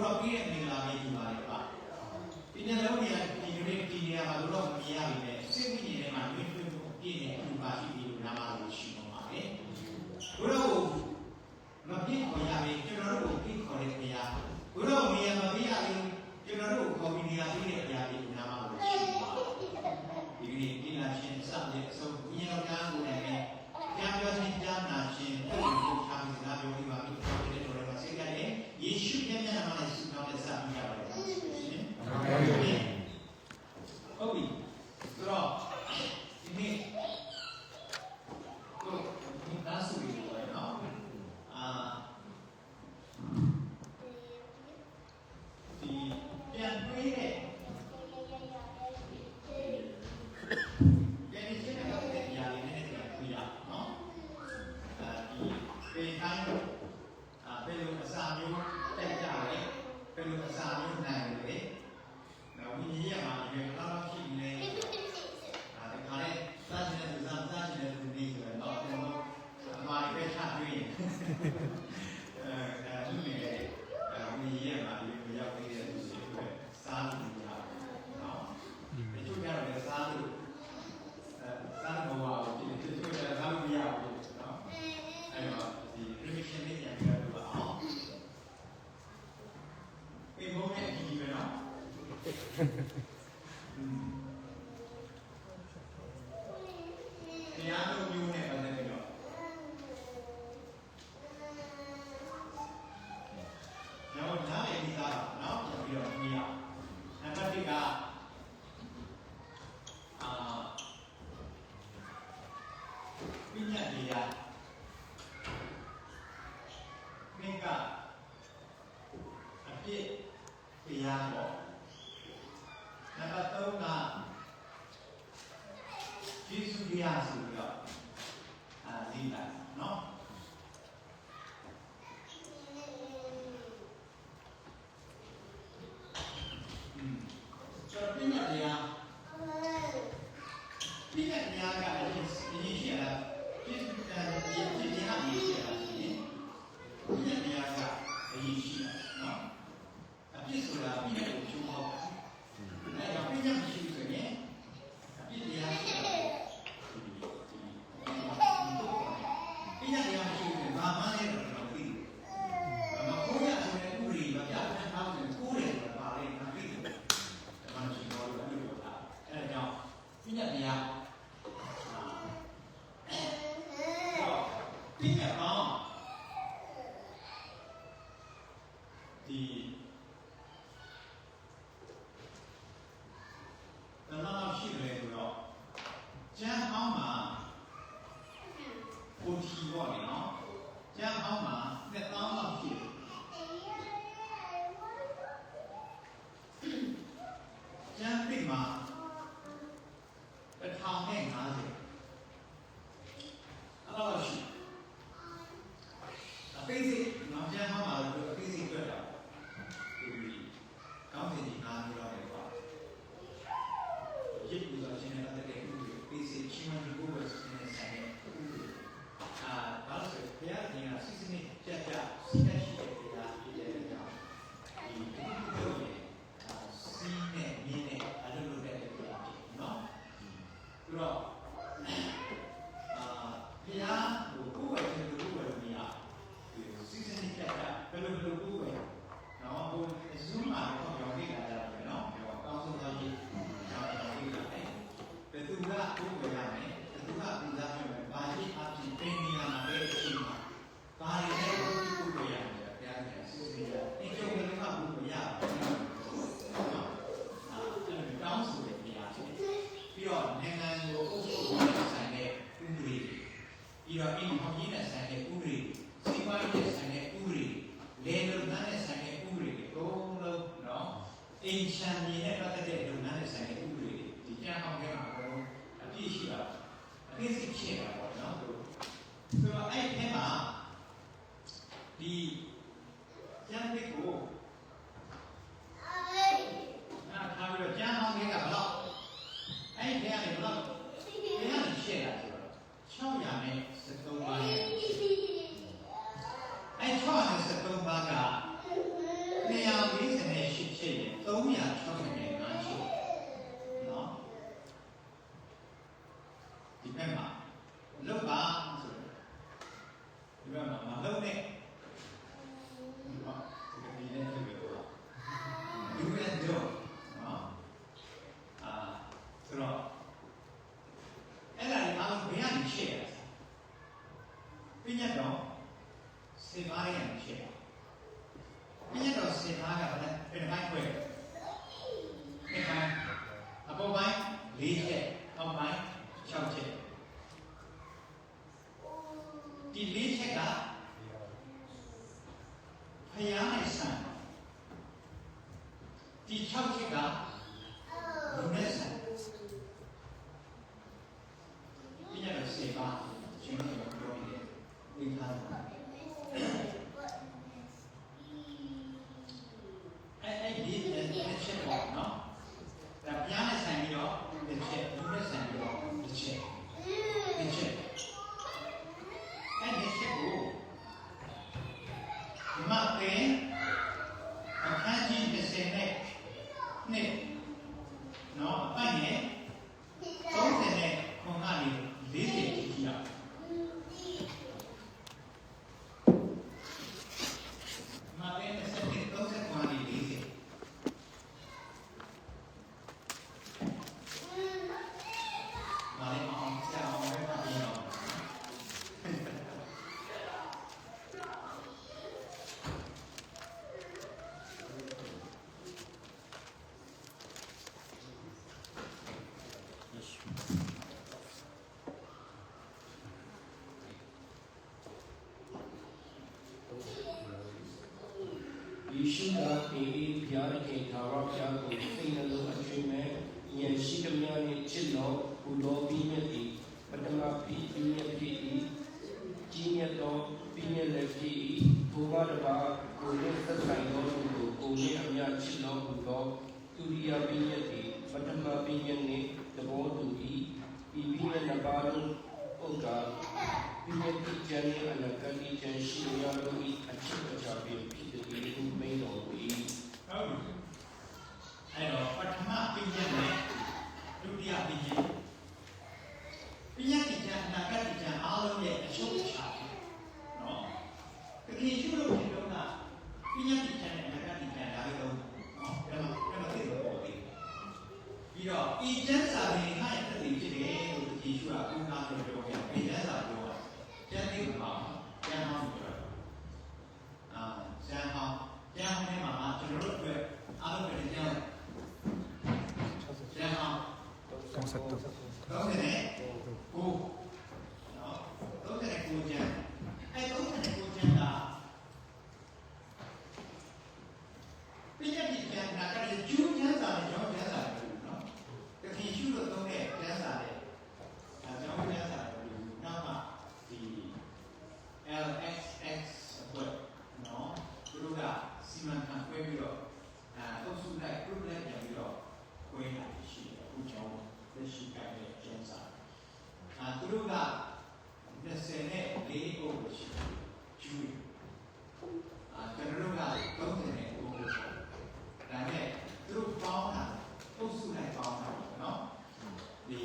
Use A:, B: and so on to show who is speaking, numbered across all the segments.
A: တော့ပြီးတဲ့မင်္ဂလာလေးဒီပါလေပါဒီနေ့လုံးเนี่ยဒီနေ့ဒီနေရာမှာတော့မမြင်ရပြီလေစိတ်ဝိညာဉ်ထဲမှာတွင်တွင်ပြည့်နေအမှုပါရှိပြီးလို့နာမလို့ရှိတော့ပါပဲဘုရားကိုမပြည့်ခေါ်ရပြီကျွန်တော်တို့ကိုပြည့်ခေါ်တဲ့ဘုရားဘုရားကိုနေရာမပြည့်ရဘူးကျွန်တော်တို့ကိုခေါ်ပြီးနေရာပြည့်တဲ့ဘုရားပြီးနာမလို့ရှိပါဒီနေ့ဒီနာရှင်စတဲ့အဆုံးဉာဏ်တော်ကိုလည်းကြားပြောခြင်းကြားနာခြင်းပြုလုပ်ထားပြီးစကားပြောပြီးပါပြီဒီနေ့တော့လည်းစိတ်ကလည်းယေရှုရဲ့မျက်နှာမှာဆုတောင်းတဲ့စပြီးရပါတယ်ရှင်ဟုတ်ပြီဆိုတော့ဒီနေ့ကိုဒီသားစုပြီးတော့နော်ဒီပြန်တွေးတဲ့เป็นทั้งเป็นลูกภาษาမျိုးတက်ကြတယ်เป็นลูกภาษาမျိုးနိုင်တယ်နော်ဝိညာဉ်ရမှာဒီကတော့ဖြစ်နေတယ်ဒီခါလေးစသဖြင့်စသဖြင့်ဒီနေ့ဆိုတော့အမှားပဲချတွေ့ရင်သူနေတယ်ဝိညာဉ်ရမှာဒီရောက်ပြီးတဲ့သူတွေစားလို့ရနော်ဒီချို့ကြတော့စားလို့စားလို့မဝဘူးဒီချို့ကြတော့စားလို့မရဘူးနော်အဲ့တော့ဒီ revision လေးပြန်ပြောလို့အောင်ဒီဘုံနဲ့အကြည့်ပဲနော်တရားတော်မျိုးနဲ့ပတ်သက်ပြီးတော့ကျွန်တော်နားလည်ပြီးသားနော်ပြန်ပြီးတော့မြင်အောင်နံပါတ်1ကပညာတရားမင်းကအပြစ်တရားပေါ့နံပါတ်3ကယေရှုတရားဆိုပြီးတော့လေးလာနော်ဆိုတော့ပညာတရားကအရင်ရှိရတာယေရှုတရားရေးရှိရတာဒီနေ့တရားကအရေးရှိတယ်နော်အပြစ်ဆိုတာပြည့်တဲ့ကျိုးဟောက်အဲ့တော့ပြည့်တဲ့မရှိဘူးဆိုရင်အပြစ်တရားရှိတယ်ပြည့်တဲ့တရားမရှိဘူးဘာမှလည်းတော့မသိဘူးဘာမှကိုရဆိုတဲ့ဥပဒေမပြတ်တဲ့အားဖြင့်ကိုယ်တယ်ပါလေမသိဘူးဒါမှရှိတော့လို့ပြောတာအဲ့ဒါကြောင့်ပြည့်တဲ့တရားပြည့်တဲ့ပေါင်းဒီတနာရှိတယ်ဆိုတော့ကျမ်းဟောင်းမှာကိုချီပေါ့လေနော်ကျမ်းဟောင်းမှာ1000လောက်ရှိတယ်ကျမ်းပိမှာ1050အဲ့တော့ရှိအပိစိနော်ကျမ်းဟောင်းမှာအပိစိတွေ့တာကောင်းတဲ့ဒီအားမျိုးတော့ပါရစ်ပူဇော်ခြင်းနဲ့ပတ်သက်တဲ့ဥပဒေပေးစီချင်းမှဒီကိုယ်ပဲစဉ်းစားတဲ့ဥပဒေဘာလို့ဆိုဘုရားရှင်ကစိစနစ်ကြကြစိတ်ရှိတဲ့တရားဖြစ်တဲ့ကြောင့်ဒီတို့ရဲ့စီးနဲ့မြင်းနဲ့အလုပ်လုပ်တဲ့တရားဖြစ်နော်ပြီးတော့ဘုရားကိုယ်ပဲခြင်းကိုယ်ပဲမရဒီစိစနစ်ကြကြဘယ်လိုကိုယ်ပဲနော်ဘုရားဇုမာတော့ပြောပြလာတယ်နော်ပြောကောင်းဆုံးသောကြီးပြောပြလာတယ်ဘယ်သူကကိုယ်ပဲရမယ်ဘယ်သူကပူဇော်မယ်ဘာရှိအဖြစ်ပင်နေရမှာပဲအရှိမှာဘာတွေလဲကိုယ်ပဲရမယ်ဘုရားရှင်စစ်စစ်ရအကျုံးကလည်းကဘုရားရတယ်နော်အဲ့ဒါတောင်းဆိုတဲ့ဘုရားရှင်ပြီးတော့နိုင်ငံကိုအုပ်ချုပ်ဖို့ဆိုင်တဲ့ဥပဒေပြီးတော့အိမ်ဟောင်းကြီးနဲ့ဆိုင်တဲ့ဥပဒေစီးပွားရေးနဲ့ဆိုင်တဲ့ဥပဒေလေလုံငန်းနဲ့ဆိုင်တဲ့ဥပဒေတွေအကုန်လုံးနော်အိမ်ချမ်းမြေနဲ့ပတ်သက်တဲ့လုံငန်းနဲ့ဆိုင်တဲ့ဥပဒေတွေဒီကျမ်းဟောင်းထဲမှာအကုန်လုံးအပြည့်ရှိတာအပြည့်စုံဖြစ်တာပေါ့နော်ဆိုတော့အဲ့ဒီထဲမှာဒီကျမ်းပိကိုထားပြီးတော့ကျမ်းဟောင်းထဲကဘလောက်အဲ့ဒီထဲကနေဘလောက်တရားရှင်းတာဆိုတော့600နဲ့73ပါးရဲ့အဲ့673ပါးက240 ဒီ6ချက်ကလူနဲ့ဆိုင်ပညာတော်7ပါးကျွန်တော်ပြောနေတယ်ဒီထားတာအဲ့ဒီချက်ပေါ့နော်ဒါပြားနဲ့ဆိုင်ပြီးတော့တစ်ချက်လူနဲ့ဆိုင်ပြီးတော့တစ်ချက်အဲ့ဒီချက်ကိုဒီမှာတင်အခန်းကြီး30နဲ့နှစ်နော်အပိုင်နဲ့30နဲ့ခွန်ကနေ40ကြည့်ကြည့်ရအောင်မာတင်30နဲ့30ခွန်ကနေ40မာလေးအောင်ဆရာအောင်ပဲပြင်အောင်
B: ယေရှုကအေးဘုရားခင်သာရဘုရားကိုစိတ်နှလုံးအကျွေးမဲ့ဉာဏ်ရှိသမျှနှင့်ချစ်တော်ဘုတော်ပြီးမြတ်၏ပထမပြီးမြတ်ဖြစ်၏ကြီးမြတ်သောပြီးမြတ်လည်းဖြစ်၏ဘုရားတပါးကိုယ်နဲ့သက်ဆိုင်သောသူကိုကိုယ်နဲ့အမြတ်ချစ်တော်ဘုတော်သူရိယာပြီးမြတ်၏ပထမပြီးမြတ်နှင့်သဘောတူ၏ဤပြီးမြတ်နှစ်ပါးလုံးဥက္ကာပြီးမြတ်ကျမ်းအလကတိကျမ်းရှိရလို့၏အချစ်အချာဖြစ်ဖြစ်သည်ဟုမိန်တော်မူ၏
A: ဟုတ်အဲ့တော့ပထမပညာနဲ့ဒုတိယပညာပညာတိကျမ်းအနာဂတ်ကျမ်းအားလုံးရဲ့အချုပ်အခြာဖြစ်နော်တကယ်ရှိလို့ဖြစ်တော့ကပညာတိကျမ်းနဲ့အနာဂတ်ကျမ်းဒါပဲတော့နော်ဒါမှသိတော့ပေါ့လေပြီးတော့ဤကျမ်းစာတွေဟာရဲ့တည်ဖြစ်တယ်လို့တကယ်ရှိတာဥနာပြောပြောပြဤကျမ်းစာပြောတာကျမ်းသိမှာကျမ်းဟောင်းပြောကျမ်းဟောင်းကျမ်းထဲမှာကျွန်တော်တို့အတွက်အားလုံးပဲကျမ်းဟောင်း30နဲ့ကိုနော်30နဲ့ကိုကျမ်းအဲ့30နဲ့ကိုကျမ်းကပြည့်တဲ့ကျမ်းကလည်းကျူးကျမ်းစာနဲ့ကျွန်တော်ကျမ်းစာတွေနော်တခင်ရှုလို့သုံးတဲ့ကျမ်းစာတွေကျွန်တော်ကျမ်းစာတွေနောက်မှဒီ LXX အတွက်နော်သူတို့ကစီမံခန့်ခွဲပြီးတော့အုပ်စုလိုက် group လိုက်ပြန်ပြီးတော့ခွဲတာရှိတယ်အခုကျွန်တော်လက်ရှိကတဲ့ကျန်းစာသူတို့က20နဲ့4အုပ်ရှိကျူးကျွန်တော်တို့က30နဲ့9အုပ်ဒါနဲ့သူတို့ပေါင်းတာအုပ်စုလိုက်ပေါင်းတာနော်ဒီ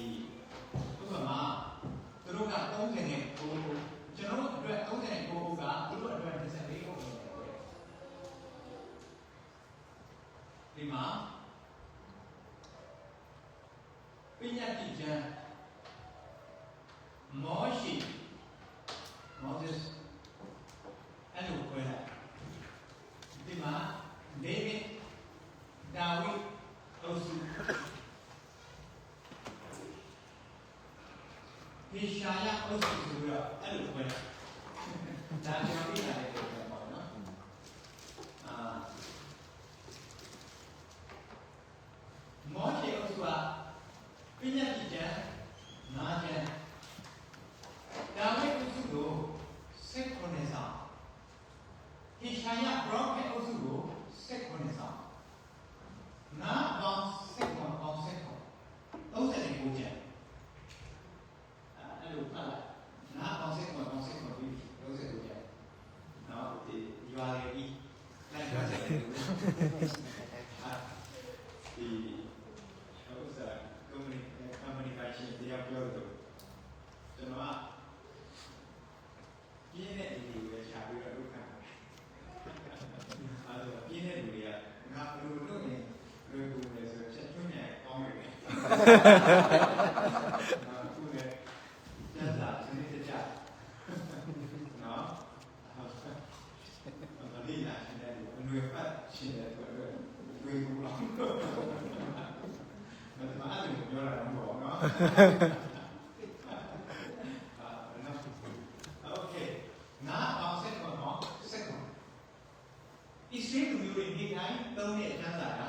A: ဥပမာသူတို့က30နဲ့9ကျွန်တော်တို့အတွက်30နဲ့9အုပ်ကသူတို့အတွက်24အုပ်ဒီမှာပညာတိကျမ်းမောရှေအဲ့လိုခွဲလိုက်ဒီမှာဒေးဗစ်ဒါဝိဒ်အုပ်စုဟေရှာယအုပ်စုဆိုပြီးတော့အဲ့လိုခွဲလိုက်ဒါကျွန်တော်ပြတာလေပေါ့နော်မောရှေအုပ်စုကပညာတိကျမ်းနာကျမ်းဒါဝိဒ်အုပ်စုကို19ဆောင်ဟေရှာယပရောဖက်အုပ်စုကို19ဆောင်နာပေါင်း19ပေါင်း19 39ကျမ်းအဲ့လိုဖတ်လိုက်နာပေါင်း19ပေါင်း19ပြီး39ကျမ်းနော်ဒီရွာလေးပြီးလိုက်ကြတယ်ဒီဥစ္စာcommunication တရားပြောတော့ကျွန်တော်ကပြင်းတဲ့လူတွေရှာပြီးတော့လုပ်ခံတယ်အဲ့တော့ပြင်းတဲ့လူတွေကငါဘယ်လိုလုပ်ရင်လွယ်ကူလဲဆိုတော့ချက်ချွန်းနေကောင်းတယ်ခုလည်းကျန်တာစနစ်တကျနော်အဲ့ဒီလာရှင်တဲ့လူတွေပတ်ရှင်တဲ့အတွက်လွယ်ကူအောင်မအားလို့ပြောတာတော့ပေါ့နော်โอเคနာအောင်ဆက်ကောနော်ဆက်ကောဣသရေလလူတွေဒီတိုင်းသုံးတဲ့အကျမ်းစာက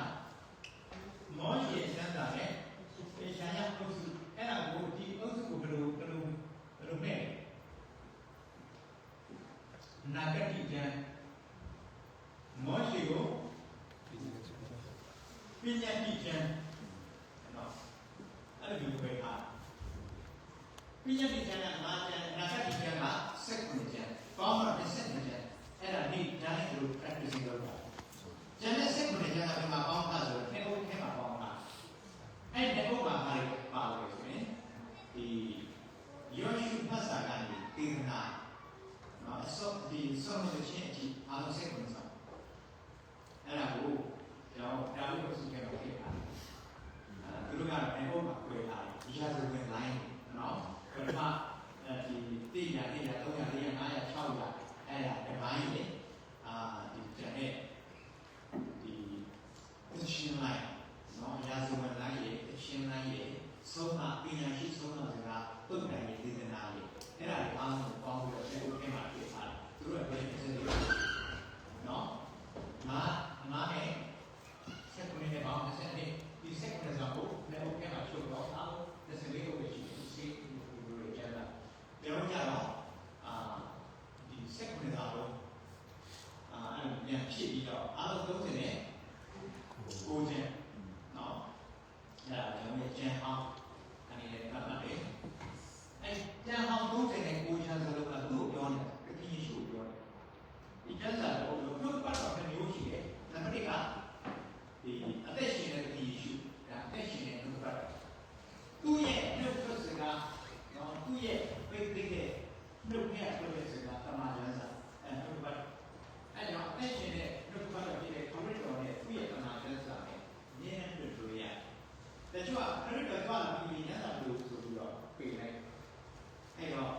A: ညာတိကျမ်းနော်အဲ့ဒီလိုပဲဟာပညာတိကျမ်းကမာကျမ်းနာဂတိကျမ်းကစက်ကွန်ကျမ်းကောင်းတော့20ကျမ်းအဲ့ဒါဒီတိုင်းလို့ practice လုပ်တာကျမ်းနဲ့စက်ကွန်ကျမ်းကဘယ်မှာပေါင်းတာဆိုတော့နှစ်အုပ်ထဲမှာပေါင်းတာအဲ့ဒီနှစ်အုပ်မှာပါလို့ဆိုရင်ဒီယောရှုဖတ်စာကနေတေသနာနော်အစောဒီဆုံးလို့ချင်းအထိအားလုံးစက်ကွန်စာအဲ့ဒါကိုကျွန်တော်ဒါလို့ဆိုကြတော့ဖြစ်တာသူတို့ကတော့နှစ်အုပ်မှာခွဲထားတယ်ဒီဟာဆိုရင် line နော်ပထမဒီတိညာ300 400 500 600အဲ့ဒါဒီဘိုင်းလေဒီကျန်တဲ့ဒီ position line နော်ရာဇဝင် line ရေ position line ရေဆုံးမပညာရှိဆုံးမစကားပုဒ်တိုင်ရေးဒေသနာရေအဲ့ဒါတွေအားလုံးကိုပေါင်းပြီးတော့ဒီလိုမှာပြထားတယ်သူတို့ကဘယ်လိုဖြစ်လဲနော်မာနဲ့ဆက်ကနေပေါင်းဆက်နေဒီဆက်ကနေဆိုတော့လည်း okay မှာချုပ်တော့အားလုံး30လေးကိုရှိတယ်စိတ်ကိုကြည့်တာပြောကြတော့ဒီဆက်ကနေဆိုတော့အဲ့ပြန်ဖြစ်ပြီးတော့အားလုံး30နဲ့ကိုကျန်နော်အဲ့ဒါကျွန်တော်ကျန်အောင်အနေနဲ့ပတ်သက်တယ်အဲ့ကျန်အောင်30နဲ့ကိုကျန်ဆိုတော့သူ့ကိုပြောနေတာတတိယရှိကိုပြောတယ်ဒီကျန်စာတော့လို့ပတ်တော့เป็นမျိုးရှိတယ်နံပါတ်1ကဒီအသက်ရှင်တဲ့တတိယရှိဒါအသက်ရှင်တဲ့နှုတ်ပတ်သူ့ရဲ့နှုတ်ပတ်စကားနော်သူ့ရဲ့ပိတ်သိတဲ့နှုတ်ရဲ့ပြောတဲ့စကားတမန်ကျမ်းစာအဲ့နှုတ်ပတ်အဲ့ကြောင့်အသက်ရှင်တဲ့နှုတ်ပတ်တော်ဖြစ်တဲ့ခရစ်တော်နဲ့သူ့ရဲ့တမန်ကျမ်းစာနဲ့ဉာဏ်တွေ့တွေ့ရတချို့ကခရစ်တော်သွားလာပြီးဉာဏ်သာလို့ဆိုပြီးတော့ပြေးလိုက်အဲ့တော့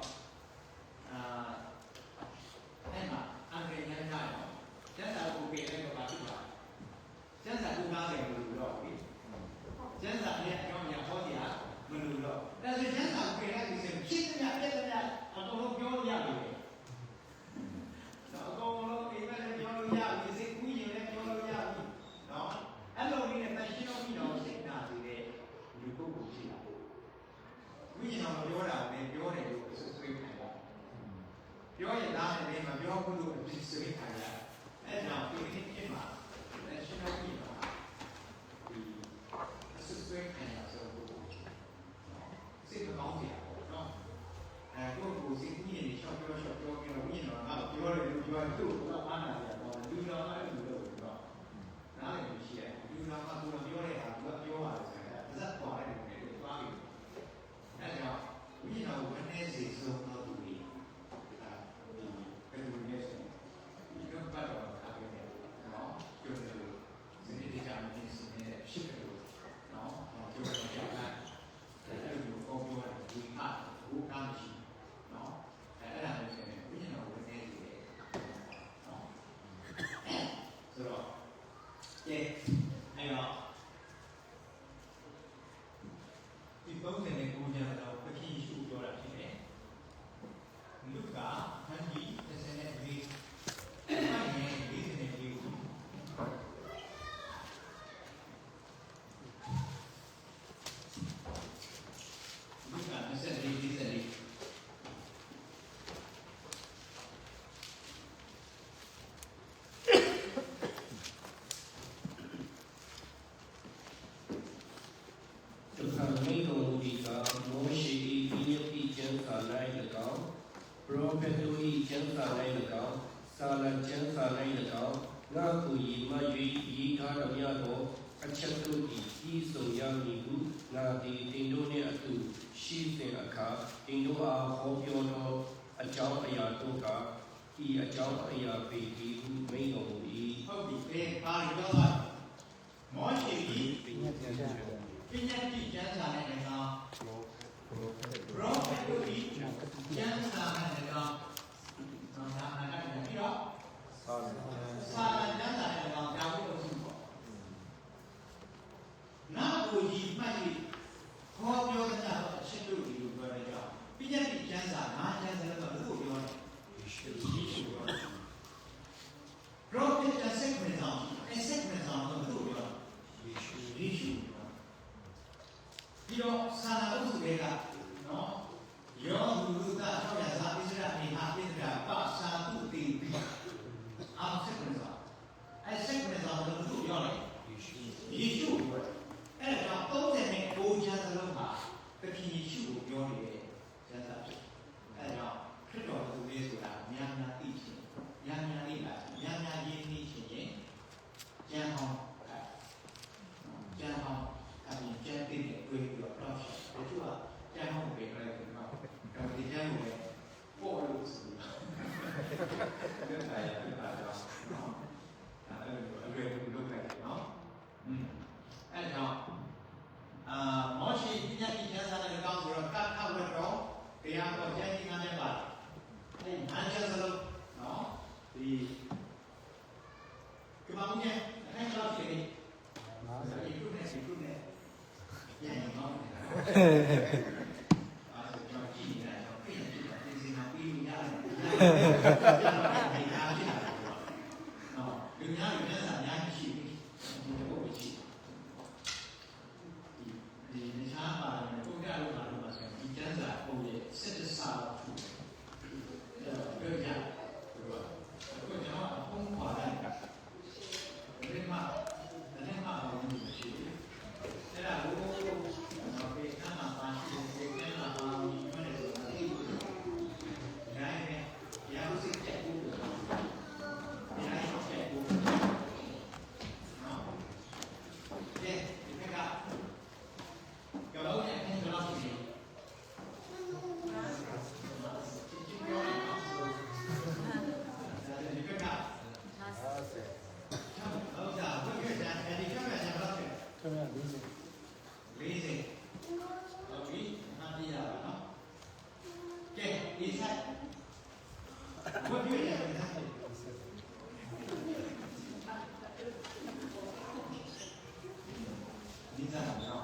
A: အဲ့မှာအင်္ဂလိပ်နဲ့ကြားတော့ကျမ်းစာကိုပြေးလိုက်တော့ပါဖြစ်ပါကျမ်းစာကိုနားလည်လို့တော့ပြီကျမ်းစာရဲ့အကြောင်းအရာဟောတရားမလို့တော့ဒါဆိုကျမ်းစာကိုပြေးလိုက်ပြီးဖြစ်တဲ့ပြည့်တဲ့အကုန်လုံးပြောရပြီတော့အကုန်လုံးဒီမဲ့လည်းပြောလို့ရပြီစိတ်ကူးရင်လည်းပြောလို့ရပြီနော်အဲ့လိုနည်းနဲ့တန်ရှင်းတော့ပြီးတော့စိတ်နာစေတဲ့လူပုဂ္ဂိုလ်ရှိတာဝိညာဉ်တော်ပြောတာနဲ့ပြောတယ်လို့အစွဲခံတာပြောရင်သားတယ်မပြောဘူးလို့အပြစ်စွဲခံရအဲ့ကြောင့်ဒီနေ့ဖြစ်မှာတန်ရှင်းတော့ပြီးတော့ဒီအစွဲခံရဆိုတော့စိတ်ကောင်းကြရပေါ့နော်ကိုယ်ကိုစိတ်ကြီးနေရှော့ပြောဝိညာဉ်တော်ကပြောတယ်လို့ပြောသူ့ကိုအားနာရတော့လူတော်အဲ့လိုလုပ်ပြီးတော့နားလည်းမရှိရလူတော်ကသူပြောတဲ့ဟာသူကပြောပါတယ်ဆိုတာဇက်ပေါ်တယ်လို့ပြောပြီးအဲ့ကြောင့်ဝိညာဉ်တော်ကိုနည်းစေဆုံးတော့သူဒီဘယ်လိုလဲဆိုဒီကပတ်တော်ထားခဲ့တယ်နော်ပြောတယ်လို့ဒီနေ့ဒီကနေ့ဒီစနေရှိတယ်လို့နော်ပြောတယ်ကြောက်တာအဲ့လိုကိုပြောတယ်ဒီမှာဘူးကားမရှိနော်အဲ့ဒါလည်းဆိုရင်ဝိညာဉ်တော်ကိုနည်းစေတယ်နော်ဆိုတော့ကဲအဲ့တော့ဒီပုံစံနဲ့ကိုကြတော့ပတိရှိပြောတာဖြစ်တယ်လူကဟန်ကြီး30နဲ့4အဲ့ဒါနဲ့40နဲ့4ကိုလူက24 40
B: မိန်တော်မူဒီကမောရှိ၏ဤယတိကျမ်းစာ၌၎င်းပရောဖက်တို့၏ကျမ်းစာ၌၎င်းစာလကျမ်းစာ၌၎င်းငါကိုရည်မှတ်၍ဤထားတော်များသောအချက်တို့သည်ဤဆုံးရမည်ဟုငါသည်တင်တို့နှင့်အတူရှိစဉ်အခါတင်တို့အားဟောပြောသောအကြောင်းအရာတို့ကဤအကြောင်းအရာပေသည်ဟုမိန်တော်မူ၏
A: ဟုတ်ပြီကဲပါရီတော့မောရှိ၏ပညာတိကျမ်းစာနဲ့၎င်းပရောဖက်တို့၏ကျမ်းစာနဲ့၎င်းနော်ဒါမှလည်းပြီးတော့စာကျမ်းစာနဲ့၎င်းဒါကိုလို့ဆိုပေါ့နာကိုကြီးမှတ်၍ခေါ်ပြောတဲ့အချက်တို့ဒီလိုပြောတဲ့ကြောင့်ပညာတိကျမ်းစာငါကျမ်းစာလို့ဘယ်လိုပြောလဲဒီရှိပြောတယ်ပရောဖက်ကျမ်းစာနဲ့၎င်းအဲ့ဆက်နဲ့၎င်းဘယ်လိုပြောလဲဒီရှိပြီးတော့စာနာဥစုတွေကနော်ယောဟုလူသားဆောက်ရစာပိစရအိဟာပိစရပါစာတုတိပိအားဆက်ကနေစာအဲ့ဆက်ကနေစာဘယ်လိုပြောလဲယေရှု ကျွန်တော်ကြည့်နေတာကျွန်တော်ပြင်ကြည့်တာပြင်စင်မှာပြီးလို့ရတယ်။နော်ဒီများတွေလက်စာအများကြီးရှိပြီ။ဒီတော့ပဲရှိ။ဒီတခြားပါတယ်ပုံပြလို့လာလို့ပါဆိုရင်ဒီကျန်းစာပုံရဲ့စစ်တစာထူ။အဲ့တော့ပြောကြ။အခုကျွန်တော်အပုံပါလိုက်။ဒီမှာအောင်ရှိတယ်။အဲ့ဒါကိုတော့ပေကမှာပါရှိတယ်ပေကမှာပါရှိတယ်ဆိုတာသိလို့ဒါနဲ့ရာဟုစိတ်ချက်ကိုရာဟုချက်ကိုနော်။ဒီကကတော့ရဲ့အင်းကတော့ရှိတယ်။ဒီပြောရအောင်။ဒီကဟုတ်တာဘယ်ကကြာတယ်ဒီကမှာကြာတော့တယ်။ခင်ဗျာ40ဟုတ်ပြီနားပြရပါနော်။ကဲဒီဆက်ဘယ်ပြည့်ရလဲ။ဒီစားတော့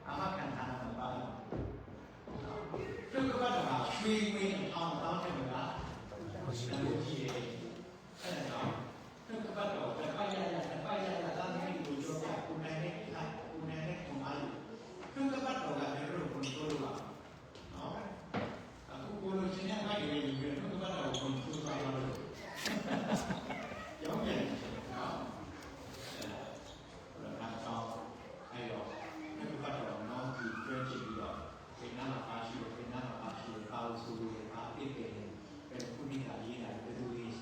A: အာမခံထားတာပါတော့ပြုတ်ကတော့ရွှေဝင်းအောင်တောင်းတယ်ကရှိတယ်ကြည့်ရဲအဲ့ဒါပြုတ်ကတော့တပိုက်ရတာတာမင်းကိုကြောက်ကိုနိုင်တဲ့ကိုနိုင်တဲ့ကိုအားလို့ပြုတ်ကတော့ကလည်းဘယ်လိုကိုတိုးလို့ပါနော်အခုကိုလိုချင်တဲ့ဘက်တွေယူပြီးပြုတ်ကတော့ကိုတိုးသွားလို့ရောင်းပြန်နော်အဲ့တော့ပြုတ်ကတော့နော်ဒီကျွမ်းကျင်ပြီးတော့ဒီနာမှာပါရှိတယ်ပါလို့ဆိုလို့ပါအစ်တယ်ပဲခုနိကရေးတာဘယ်သူရေး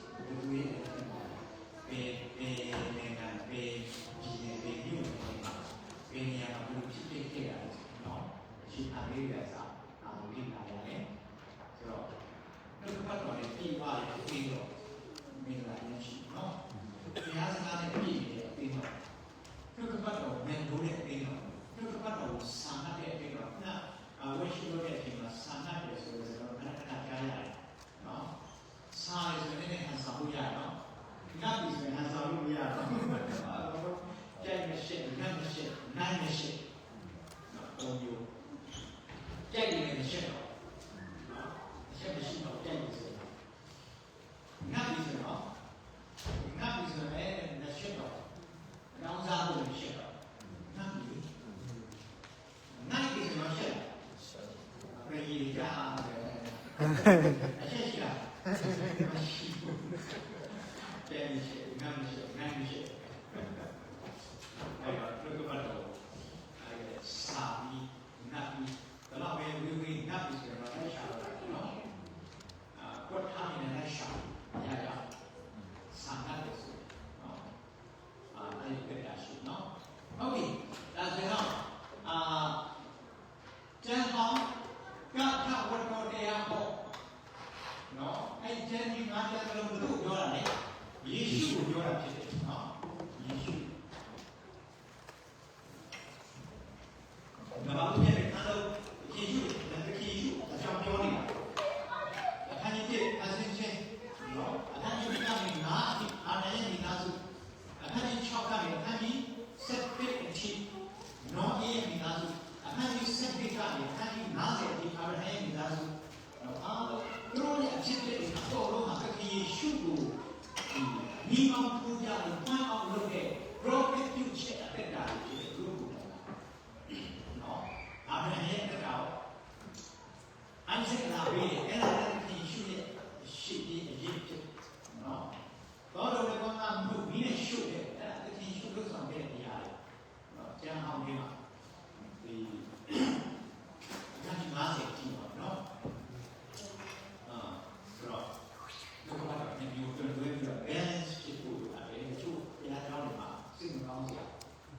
A: နိုင်ငံပဲဒီနေမျိုးပဲနေရာမှာဘယ်လိုဖြစ်ဖြစ်ခဲ့ရလဲနော်ရှိအမေရစာအာမင်းလာရတယ်ဆိုတော့ပြုတ်ကတော့လည်းပြီးသွားတယ်ပြီးတော့မင်းလာရင်ရှိနော်တရားစကားနဲ့ပြီးတယ်ပြီးတော့ပြုတ်ကတော့မန်လို့တဲ့ပြီးတော့ပြုတ်ကတော့ဆန္ဒတဲ့ပြီးတော့နာဝရှိလို့တဲ့အချိန်မှာဆန္ဒတယ်ဆိုတော့ခဏကြားရတယ်နော်စားရဆိုတဲ့ဟန်ဆောင်လို့ရတော့ငါပြီးဆိုရင်ဟန်ဆောင်လို့မရတော့ကြိုက်မရှိနိုင်မရှိတော့မျိုးကြိုက်နေမရှိတော့မရှိတော့ကြိုက်နေဆိုတော့ငါပြီးဆိုတော့ အချက်ရှိလားမရှိဘူးတဲ့ရှိငါမရှိအဲ့တော့ဘုရားတော်အဲ့စာပြီးနတ်ပြီးဘယ်တော့ပဲဝေနတ်ပြီးဆိုတော့လည်းရှာတော့နော်ကွတ်ထားနေလည်းရှာရရစာနတ်လို့ဆိုနော်အဲ့ဒီပြတာရှိနော်ဟုတ်ပြီဒါဆိုတော့ကျန်ဟောင်းကထဝတ္တောတရားဟောနော်အဲ့ကျန်ဒီငါးကျန်လုံးဘယ်လိုပြောတာလဲယေရှုကိုပြောတာဖြစ်တယ်နော်ယေရှုငါဘာလို့လဲအဲ့တော့ယေရှုလက်တကြီးအကြောင်းပြောနေတာအခန်းကြီး1အစဉ်ချင်းနော်အခန်းကြီး1ကနေငါးအာဏာရဲ့ဒီနာစုအခန်းကြီး6ကနေအခန်းကြီး7အထိနော်ရဲ့ဒီနာစုအခန်းကြီး7ကနေအခန်းကြီး90အထိအာရဟရဲ့ဒီနာစုနော်အားလုံးတို့ရဲ့အဖြစ်တွေအတော်လုံးမှာခရီးရှုကိုဒီအောင်ပူကြလို့ပွင့်အောင်လုပ်တဲ့ prophet ပြုချက်အတက်တာဖြစ်တယ်သူတို့နော်အာရဟရဲ့တက်တာအိုင်ဇက်လာပြီးအဲ့ဒါလည်းခရီးရှုရဲ့ရှိပြီးအရေးဖြစ်နော်တော်တော်လည်းကောင်းတာမှုပြီးနဲ့ရှုတဲ့အဲ့ဒါခရီးရှုလို့ဆောင်တဲ့နေရာနော်ကျန်အောင်ပြီးမှာဒီ50ကြည့်ပါနော်ဆိုတော့ဒီကတော့ဒီလိုတွေ့ပြီးတော့ balance ဖြစ်ဖို့အဲ့ဒီချို့ရထားတယ်မှာစိတ်မကောင်းစရာ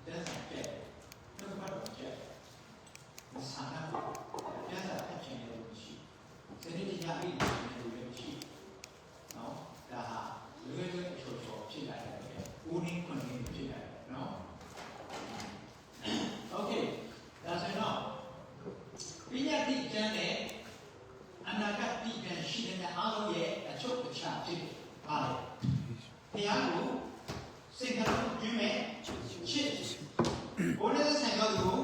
A: တက်ဆိုင်တဲ့ဒီကတော့ချက်မဆန္ဒကိုပြန်လာဖတ်ချင်လို့ရှိစနေနေ့ညအိပ်နေလို့ရှိနော်ဒါဟာလွယ်လွယ်ချို့ချို့ဖြစ်လာတယ်ဦးရင်းခွင့်ဖြစ်လာတယ်နော် Okay ဒါဆိုတော့ပညာတိကျမ်းနဲ့အနာဂတ်တိကျမ်းရှိတဲ့အားလုံးရဲ့အချုပ်အခြာဖြစ်တယ်။ပါလေ။ဘုရားကိုစိတ်ကလုံးပြုမဲ့ချစ်ဘုရားဆိုင်တော်ကို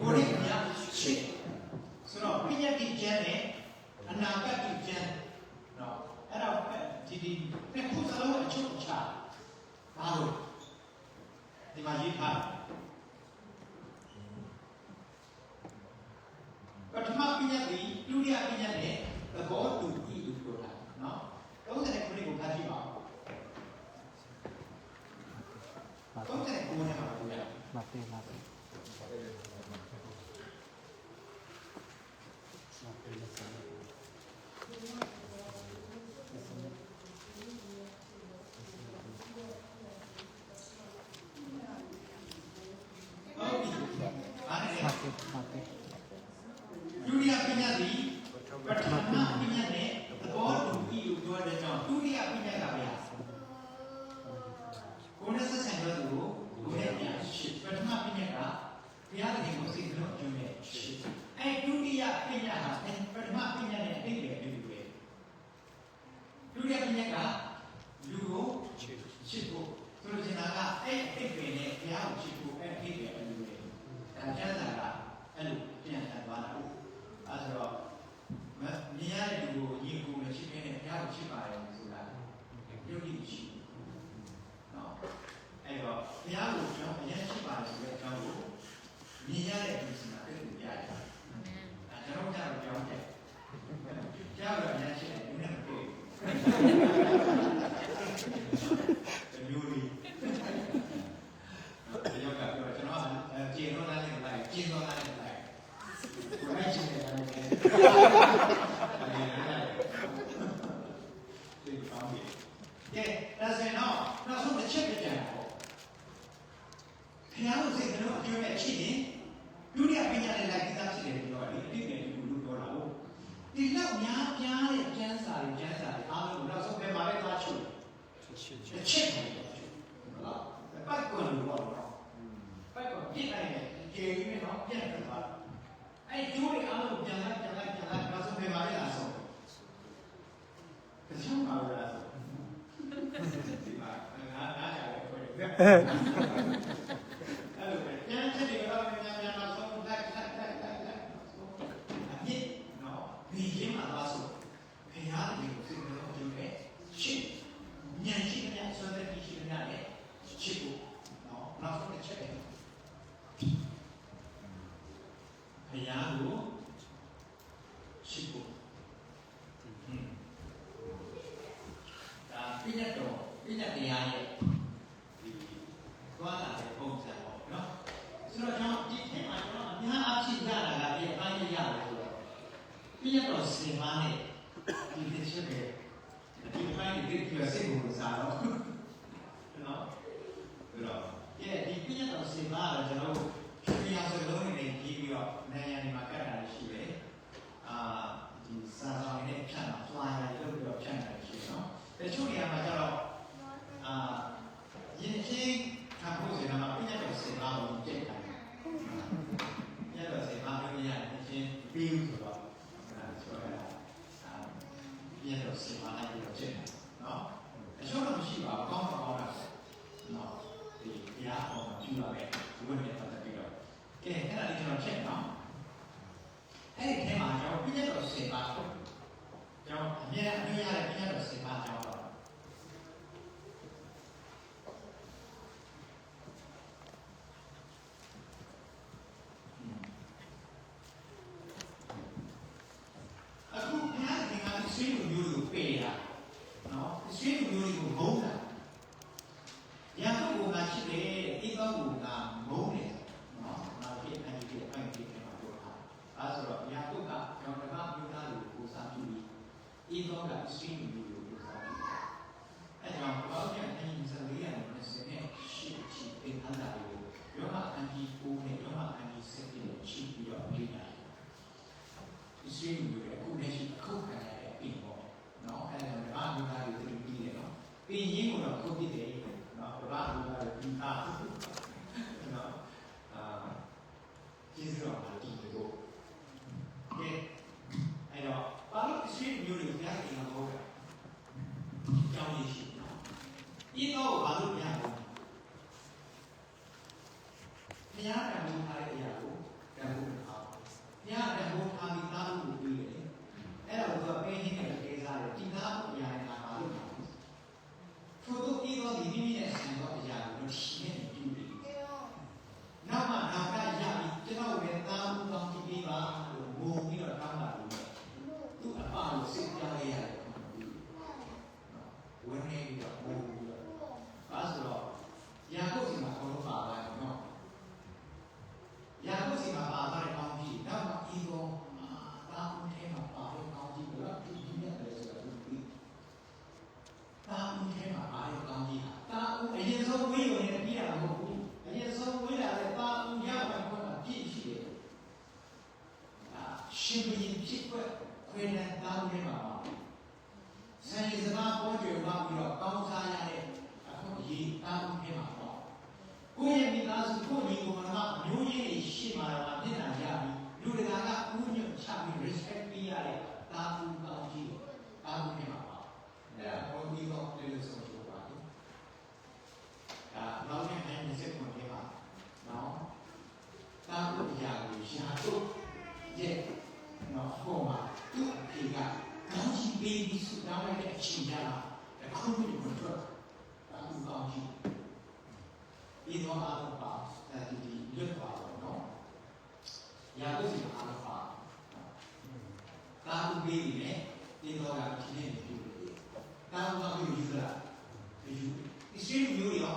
A: ဘုရားများချစ်ဆိုတော့ပညာတိကျမ်းနဲ့အနာဂတ်တိကျမ်းနော်အဲ့တော့ဒီခုစလုံးအချုပ်အခြာပါလို့ဒီမှာရေးထားပထမပညာတိဒုတိယပညာနဲ့သဘောတူပြီးလို့ပြောတာနော်39ခုကိုဖတ်ကြည့်ပါဦး39ခုနဲ့ပါလို့ရပါပြီဟုတ်ပြီဒုတိယပညာတိပထမပညာနဲ့သဘောတူပြီးလို့ပြောတဲ့ကြောင့်ဒုတိယပညာကဗျာကိုယ်နဲ့ဆက်ဆံရတဲ့ကိုကိုယ်နဲ့ပြန်ရှင်းပထမပညာကဘုရားသခင်ကိုစိတ်လုံးကျွမ်းတဲ့ရှင်းအဲဒုတိယပညာဟာပထမပညာနဲ့အတိတ်ပဲတူတယ်ဒုတိယပညာကလူကိုချစ်ဖို့ဆိုလိုချင်တာကအဲ့အတိတ်ပဲနဲ့ဘုရားကိုချစ်ဖို့အဲ့အတိတ်ပဲအတူပဲဒါကျမ်းစာကအဲ့လိုပြန်ထပ်သွားတာအဲ့ဆိုတော့မြင်ရတဲ့လူကိုရင်ကိုယ်နဲ့ချစ်နေတဲ့ဘုရားကိုချစ်ပါတယ်ဆိုတာပြုတ်ပြီးရှိနော်အဲ့တော့ဘုရားကိုကျွန်တော်အရင်ချစ်ပါတယ်ဆိုတဲ့အကြောင်းကိုမြင်ရတဲ့လူစီမှာတွေ့လို့ရတယ်ကျွန်တော်ကတော့ကြောင်းတယ်ကြားတော့အရင်ချစ်တယ်ဘယ်နဲ့မတွေ့မျိုးလေးဒီရောက်ကပြောကျွန်တော်ကျေတော့လာနေလိုက်ကျင်းတော့လာနေလိုက်ဘယ်နဲ့ချစ်တယ်လဲကဲဒါဆိုရင်တော့နောက်ဆုံးတစ်ချက်ပြကြတာပေါ့ဘုရားကိုစိတ်ကလေးအကျိုးနဲ့ချစ်ရင်ဒုတိယပညာနဲ့လိုက်ပြီးသားဖြစ်တယ်ပြောတာလေအတိတ်နဲ့ဒီလိုပြောတာဟုတ်ဒီလောက်များပြားတဲ့ကျမ်းစာတွေအားလုံးနောက်ဆုံးပြန်มาပဲသွားချုပ်တစ်ချက်ပဲဟုတ်လားပတ်ကွန်လို့ပြောတော့ပတ်ကွန်ပြစ်လိုက်တယ်ကျေရင်းနဲ့တော့ပြန်ထွက်သွားအဲ့ကျိုးတွေအားလုံးပြန်လိုက်နောက်ဆုံးပြန်มาပဲလားဆုံးတချို့ပါလားဒီမှာငါကြတယ်ခေါ်တယ်အဲ့လိုပဲကျန်ချက်တွေတော့မြန်နောက်ဆုံးလိုက်အမြင့်နော်ဒီရင်းမှာသွားဆိုဘုရားတည်းကိုစိတ်လုံးပြုတယ်ရှင်းဉာဏ်ရှိတဲ့ဆွမ်းတဲ့ရှိတဲ့နဲ့ချစ်ဖို့နော်နောက်ဆုံးတစ်ချက်ပဲဘုရားကိုချစ်ဖို့ ပြည့်တရားရဲ့ဒီသွားလာတဲ့ပုံစံပေါ့နော်ဆိုတော့ကျွန်တော်ဒီထဲမှာကျွန်တော်အများအားဖြင့်ရတာကဒီအပိုင်းရရတယ်ဆိုတော့ပြည့်တော့စင်မားနဲ့ဒီတစ်ချက်ပဲဒီအပိုင်းဒီပြည့်စိတ်ကိုစားတော့နော်ဆိုတော့ဒီပြည့်တော့စင်မားတော့ကျွန်တော်ဒီရာဆိုလုံးနေပြီးပြီးတော့နေရာဒီမှာကတ်တာရှိတယ်ဒီစာဆောင်နဲ့ဖြတ်တာ flyer လုပ်ပြီးတော့ဖြတ်တာရှိတယ်နော်တချို့နေရာမှာကျတော့ယဉ်ကျေးခံဖို့ဆိုတာမှာပြည့်တော့စင်မားကိုကြိတ်တယ်ပြည့်တော့စင်မားပြောရရင်ချင်းပြီးဆိုတော့ဆိုရတာပြည့်တော့စင်မားလိုက်ပြီးတော့ကြိတ်တယ်နော်တချို့တော့မရှိပါဘူးကောင်းတော့ကောင်းတာနော်ဒီတရားအောင်ပြုရမယ်ဒီဝိနည်းပတ်သက်ပြီးတော့ကဲအဲ့ဒါလေးကျွန်တော်ချက်နော်အဲ့ဒီထဲမှာကျွန်တော်ပြည့်တော့စင်မားကျွန်တော်အမြဲအမြဲရတဲ့ပြည့်တော့စင်မားကျွန်တော်အခုဘုရားသခင်ကဆွေးနွေးမျိုးကိုပေးတာနော်ဆွေးနွေးမျိုးကိုမုန်းတာညာဘုရားရှိတယ်ဒီတော့ဘုရားမုန်းတယ်နော်နောက်ပြည့်အန်ဒီအပိုင်းပြည့်မှာပြောတာအဲဆိုတော့ညာဘုရားကျွန်တော်ကမြို့သားတွေကိုစားပြုပြီးဒီတော့ကဆွေးနွေးမျိုးကိုစားပြုတယ်အဲကြောင့်ဘာလို့လဲအရင်စလေးရတယ်ဆက်နေရှိချီတင်ထားတာကိုရောမအန်ဒီကိုနဲ့ရောမအန်ဒီဆက်ပြီးရှိပြီးတော့ပြီးတာဒီဆွေးနွေးမျိုးကိုလည်းရှိခုတ်ခံရတဲ့ပြင်ပေါ့နော်အဲဒါကဘာမြို့သားတွေတူပြီးတယ်နော်ပြင်ရင်းကိုတော့ခုတ်ပြတယ်နော်ဘာလို့လဲဒီသားနော်ကျေးဇူးတော်ပါဒီလိုကဲအဲ့တော့ဘာလို့ဆွေးနွေးမျိုးတွေဘုရားရှင်ကဟောတာကြောင်းရရှိနော်ဒီတော့ဘာလို့ဘုရားဟောဘုရားတန်ဖိုးထားတဲ့အရာကိုတန်ဖိုးထားဘုရားတန်ဖိုးထားပြီးသားလို့ပြောတယ်အဲ့ဒါကိုပေးရင်းနဲ့ပေးစားတယ်ဒီသားအရာကဘာလို့လဲထို့သောဤသောဒီမိမိနဲ့ဆံသောအရာကိုရှင်းနေပြုတယ်နောက်မှနောက်ကရပြီးကျွန်တော်လည်းသားမှုကောင်းကြည့်ပေးပါလို့ငိုပြီးတော့တောင်းတာလို့သူ့အပကိုစိတ်ပြားရရတယ်ဝန်းနေပြီးတော့ငိုပြီးတော့အဲဆိုတော့ယာကုပ်စီမှာခေါ်လို့ပါလာတယ်နော်ယာကုပ်စီမှာပါလာတဲ့ကောင်းကြီးနောက်မှဤသောတာမှုထဲမှာပါတဲ့ကောင်းကြီးကိုဒီဒီနဲ့လည်းဆိုတော့ဒီတာမှုထဲမှာပါတဲ့ကောင်းကြီးဟာတာမှုအရင်ဆုံးဝေးရုံနဲ့ပြီးတာမဟုတ်ဘူးအရင်ဆုံးဝေးလာတဲ့တာမှုရမယ်ခေါ်တာပြည့်ရှိတယ်ရှင်ဘုရင်ဖြစ်ခွက်ခွေနဲ့တာမှုထဲမှာပါဆန်ရည်စကားပေါ်ကြွယ်ပါပြီးတော့ကောင်းစားရတဲ့အခုရေးတာမှုထဲမှာပေါ့ကိုယ့်ရဲ့မိသားစုကိုယ့်ညီကိုယ်မအမျိုးရင်းတွေရှိမှတော့မျက်နှာရပြီးလူတကာကဥညွတ်ချပြီး respect ပေးရတဲ့တာမှုကောင်းကြီးတာမှုထဲမှာပါအဲ့ဒါဘောဒီတော့လည်းဆိုတော့ပါတယ်ဒါနောက်နဲ့20ခုထဲမှာနော်တာမှုအရာကိုရှာတော့ရဲ့နော်ဟောမှာသူ့အဖေကကောင်းကြီးပေးပြီးဆူတောင်းလိုက်တဲ့အချိန်ကျတော့အခုမျိုးကိုထွက်တာမှုကောင်းကြီးဒီတော့အားလုံးပါဒီလွတ်သွားတော့နော်ရာဟုစီအားလုံးပါတာမှုပေးပြီးနဲ့ဒီတော့ကဖြစ်နေပြီတာမှုကောင်းကြီးယူတာယူဒီရှင်းမျိုးရော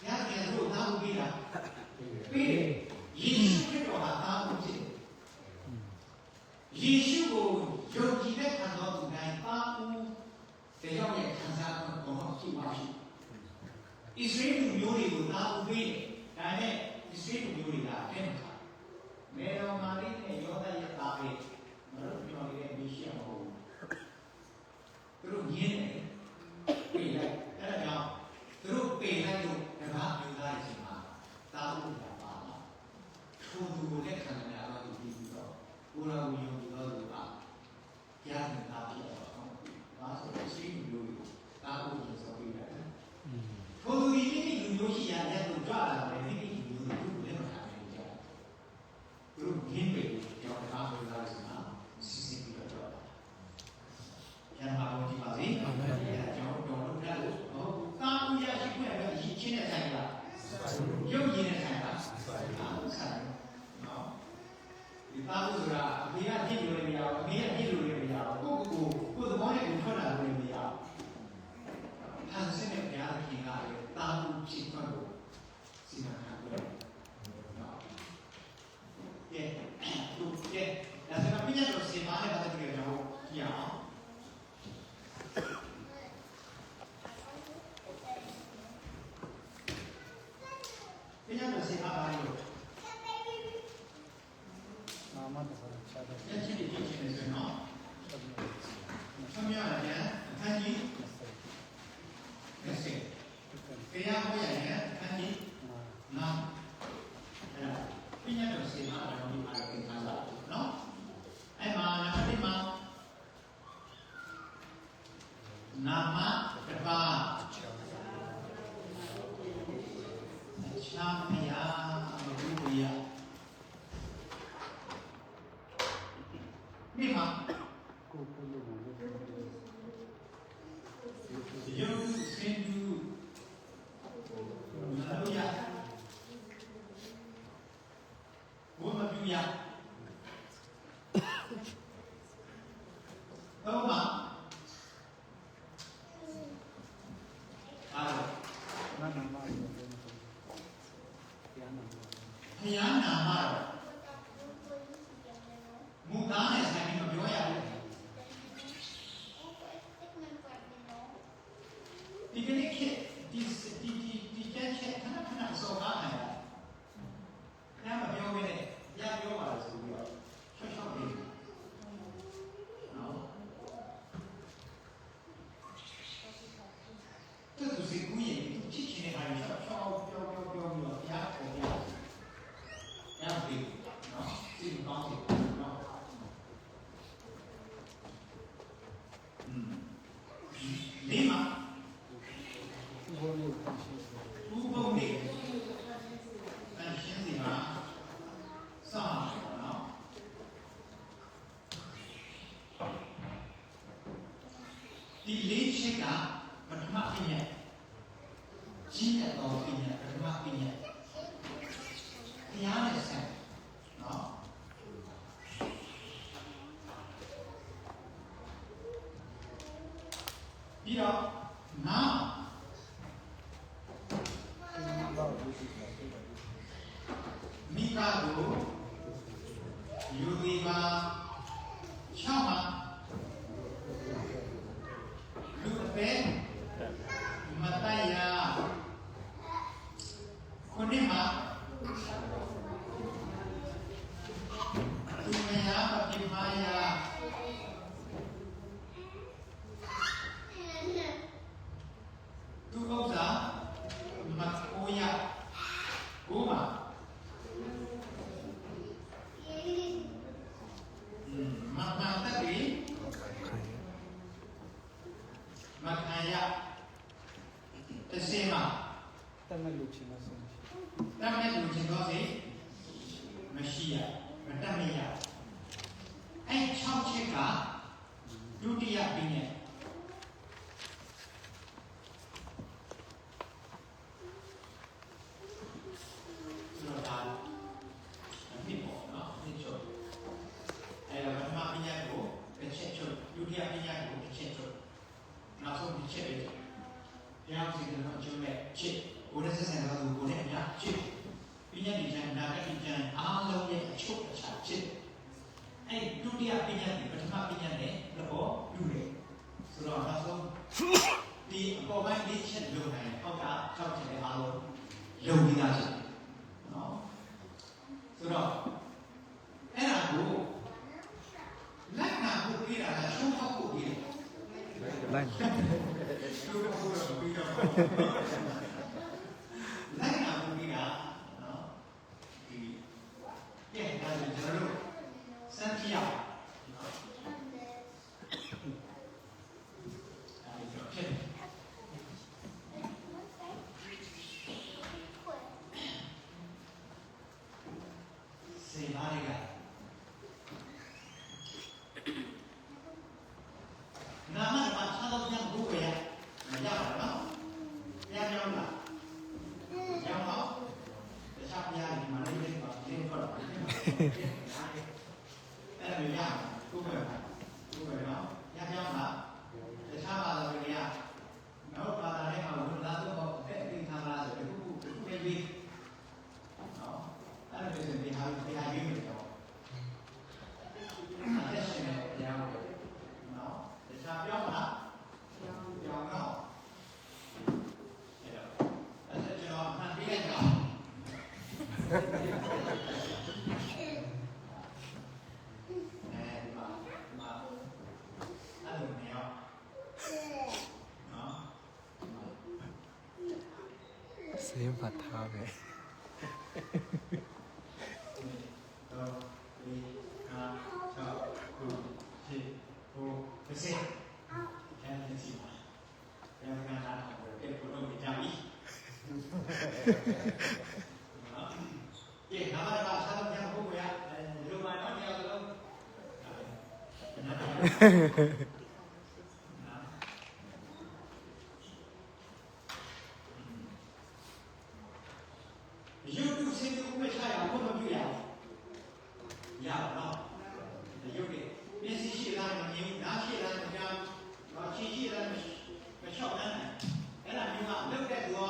A: ရတယ်တို့တာမှုပေးတာပေးတယ်ယေရှုခရစ်တော်ဟာတာမှုဖြစ်ယေရှုကိုယုံကြည်တဲ့ခံတော်သူတိုင်းပါမှုတရားရဲ့ခံစားမှုကိုရှိပါရှိဣသရေလမျိုးတွေကိုတာဝန်ပေးတယ်ဒါနဲ့ဣသရေလမျိုးတွေကအဲ့မှာမေရောမာရိနဲ့ယောသရဲ့သားပဲမလို့ပြောရတဲ့မရှိမဟုတ်ဘူးသူတို့ညင်းတယ်ပေးလိုက်အဲ့ဒါကြောင့်သူတို့ပေးလိုက်လို့ဓမ္မမျိုးသားရဲ့ချိန်မှာတာဝန်ရပါလားထိုသူကိုလက်ခံရတော့ဒီပြီးတော့ကိုယ်တော်ကိုယုံကြည်တော်သူကကြားနေတာဖြစ်တော့ဒါဆိုရင်ရှိမျိုးကိုတာဝန်ရဆိုပြီးတယ်ထိုသူဒီနေ့လူမျိုးရှိရတဲ့သူကြွလာတယ်ဒီနေ့လူမျိုးကိုလည်းမခံနိုင်ကြဘူးသူတို့ငင်းပေကြောင့်တာဝန်လာစီမှာစစ်စစ်ပြီးတော့ ရတဲ့အခန်းကြီး20တရားဟောရတဲ့အခန်းကြီး9အဲ့ဒါပြညတ်တော်စေမှာအတော်ဒီမှာသင်ခန်းစာနော်အဲ့မှာနံပါတ်1မှာနာမတပါချမ်းမယာမလူရမိမယုတ်စင်တူလာလို့ရဘုမပြူရတော့မှာအားဘုရားနာမတော့မူသားနဲ့ဆိုင်ပြီးမပြောရဘူးဒီကနေ့ခေတ်ဒီချက်ခဏစောကားနိုင်တာခဏမပြောဘဲနဲ့ရပြောပါလို့ဆိုပြီးတော့ချော့ပြီးနော်သူစီကူရင်ချစ်ချင်တဲ့ဟာတွေချော့ပြောပြီးတော့ရပေါ်ပြရပြီးနော်စီကောင်းစီနော်လေးမှာဥပုံနေအရှင်းစီမှာစနော်ဒီလေးချက်ကပထမပြည့်ရဲ့ကြီးတဲ့တော်ပြည့်ရဲ့ပထမပြည့်ရဲ့တရားနဲ့ဆက်နော်ပြီးတော့နာမိသားစုယူဒီမှာချောင်းမှာလူပဲမတရားခုနှစ်မှာသူမယာပတိမာယာသူဥစ္စာမကိုရကိုမှာမမတတိမခါရတစေမှာတမလူချင်းတော့မရှိရမတတ်မရအဲ့6ချက်ကဒုတိယပညာနောက်ဆုံးဒီချက်ပဲဘုရားစီကတော့အကျိုးနဲ့ချက်ကိုယ်နဲ့ဆက်ဆံတော့ကိုယ်နဲ့အများချက်ပညာဉာဏ်နာဂတိဉာဏ်အားလုံးရဲ့အချုပ်အခြာချက်အဲ့ဒုတိယပညာပထမပညာနဲ့တော့တူတယ်ဆိုတော့နောက်ဆုံးဒီအပေါ်ပိုင်းလေးချက်လုံးနိုင်အောက်က၆ချက်အားလုံးလုံပြီးသားချက်နော်ဆိုတော့အဲ့ဒါကိုလက်နာဖို့ပြတာလားရှုံးဖောက်ဖို့ပြတယ်လိုက်လိုက်နာမှုကြီးကနော်ဒီကဲဒါဆိုကျွန်တော်တို့စမ်းကြည့်ရအောင်နော်အဲဒီတော့ဖြစ်စေပါရကနာမမှာသာတော့ပြန်ဘုရားမရပါတော့ပြန်ရောက်လာရောက်တော့တခြားဘုရားဒီမှာလည်းပါသင်ခေါ်တော့အဲ့ဒါရဘုရားနော်ရောက်လာတခြားဘာသာတွေကနောက်ဘာသာတွေမှာဘုရားတော့တဲ့ဒီထားလာဆိုတော့ခုပဲပြီးနော်အဲ့ဒါဆိုရင်ဒီဟာရေးမယ်တော့အဲ့ဒါရှင်ရဲ့ဘုရားနော်တခြားပြောမှာပြောင်းတော့အဲ့ဒါကျွန်တော်ဖန်ပြီးလိုက်တော့အဲဒီမှာအဲ့လိုမျိုး
C: တင်းဖတ်ထားပဲ
A: တော့ဒီဟာ6ခု7 8 10အဲ့ဒီစီပါဘယ်ကလာတော့တဲ့ဘုရားမြတ်ကြီးယေနာမရပါသာမညာဘုရားလူမတော်တရားလုံး ရုပ်တုစင်တုဥပ္ပချရဘုမပြုရအောင်ရပါတော့ရုပ်ရဲ့မျက်စိရှိလားမမြင်နားရှိလားမကြားတော့ခြေရှိလားမလျှောက်နိုင်အဲ့ဒါမျိုးကလောက်တဲ့သူရော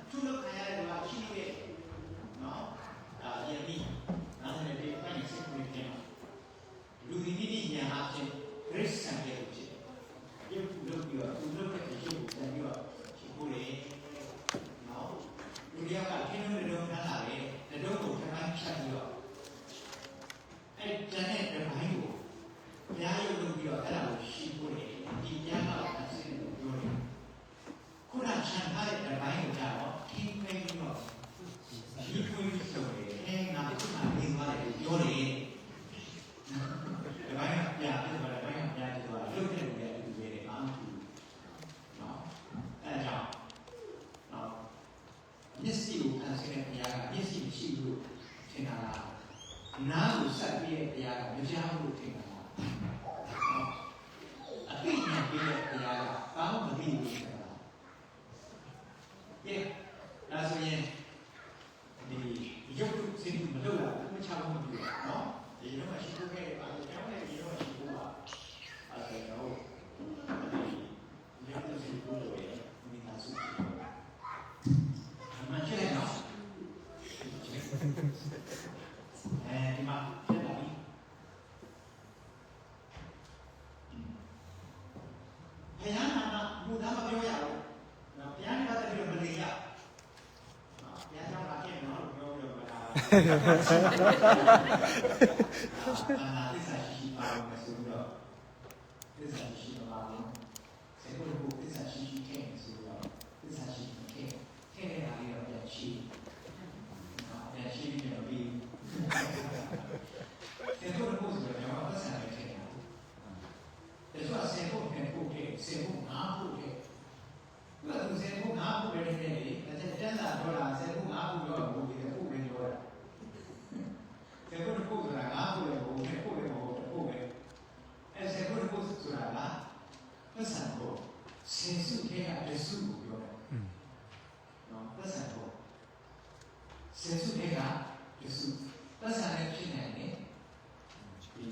A: သူ့လောက်ခံရတဲ့သူကရှိနေတယ်နော်ဒါယနေ့နားလည်းဒီပိုင်းစိတ်ကိုပြန်လူဒီဒီညာအချင်းခရစ်စတန်ရဲ့ဖြစ်ရုပ်လုပ်ပြီးတော့သူလုပ်တဲ့ရုပ်ကိုပြန်ပြီးတော့ရှိဖို့လေနော်လူတွေကခင်းလို့တော့ထားလာတယ်တတုံးကိုတစ်ပိုင်းဖြတ်ပြီးတော့အဲ့ကျန်တဲ့တစ်ပိုင်းကိုဘုရားရုပ်လုပ်ပြီးတော့အဲ့ဒါကိုရှိဖို့လေဒီကျမ်းကအစစ်ကိုပြောတယ်ခုနချန်ထားတဲ့တစ်ပိုင်းကိုကြတော့ခင်းခွဲပြီးတော့ဒီခွဲပြီးဆိုတယ်အဲငါတို့ကနေသွားတယ်ပြောတယ်တစ်ပိုင်းကပြတယ်ဆိုတော့တစ်ပိုင်းကပြတယ်ဆိုတော့လုပ်တဲ့လူတွေလူတွေအားမတူနော်အဲ့ဒါကြောင့်နော်မျက်စိကိုခံစားတဲ့ဘုရားကမျက်စိမရှိဘူးထင်တာလားနားကိုဆက်ပြီးတဲ့ဘုရားကမကြားဘူးထင်တာလားနော်အသိဉာဏ်ပြီးတဲ့ဘုရားကဘာမှမသိဘူးထင်တာလားကဲဒါဆိုရင်ဒီရုပ်တုစင်တုမလုပ်ရဘူးမချဘူးမပြောနော်ဒီလိုမှရှိဖို့ခဲ့တယ်ပါကျောင်းနဲ့ဒီလိုမှရှိဖို့ပါအဲ့ဒါတော့ဒီရုပ်တုစင်တုလို့ရမိသားစုမှန်ချင်နော်အဲဒီမှာဖြစ်လာပြီဘုရားနာမူသားမပြောရဘူးနော်ဘုရားနဲ့ပတ်သက်ပြီးတော့မနေရနော်ဘုရားကြောင့်လာခဲ့နော်လို့ပြောပြီးတော့မလာဘူးသစ္စာရှိပါလို့ဆိုတော့သစ္စာရှိပါလို့စေဖို့သစ္စာရှိခဲ့ဆိုတော့သစ္စာရှိခဲ့ခဲ့တဲ့အားလေးတော့ပြန်ရှိပြန်ရှိပြီးတော့ပြီးစေဖို့ဆိုတော့ကျွန်တော်သစ္စာနဲ့ခဲ့တယ်ဒါဆိုစေဖို့နဲ့ဖို့ခဲ့စေဖို့ငါဖို့ခဲ့ဘယ်လိုစေဖို့ငါဖို့ပဲနေတယ်လေဒါကျတန်းစာပြောတာစေဖို့ငါဖို့ပြောဖို့ပြီးတယ်ဖို့ပဲပြောတာစေဖို့ဆိုတာငါဖို့လည်းဖို့ပဲဖို့ပဲဖို့ပဲအဲစေဖို့ဆိုတာကသစ္စာကိုစေစုခဲ့ရတဲ့စုကိုပြောတယ်နော်သစ္စာကိုစေစုခဲ့ရတဲ့စုသစ္စာနဲ့ဖြစ်နေတယ်ဒီ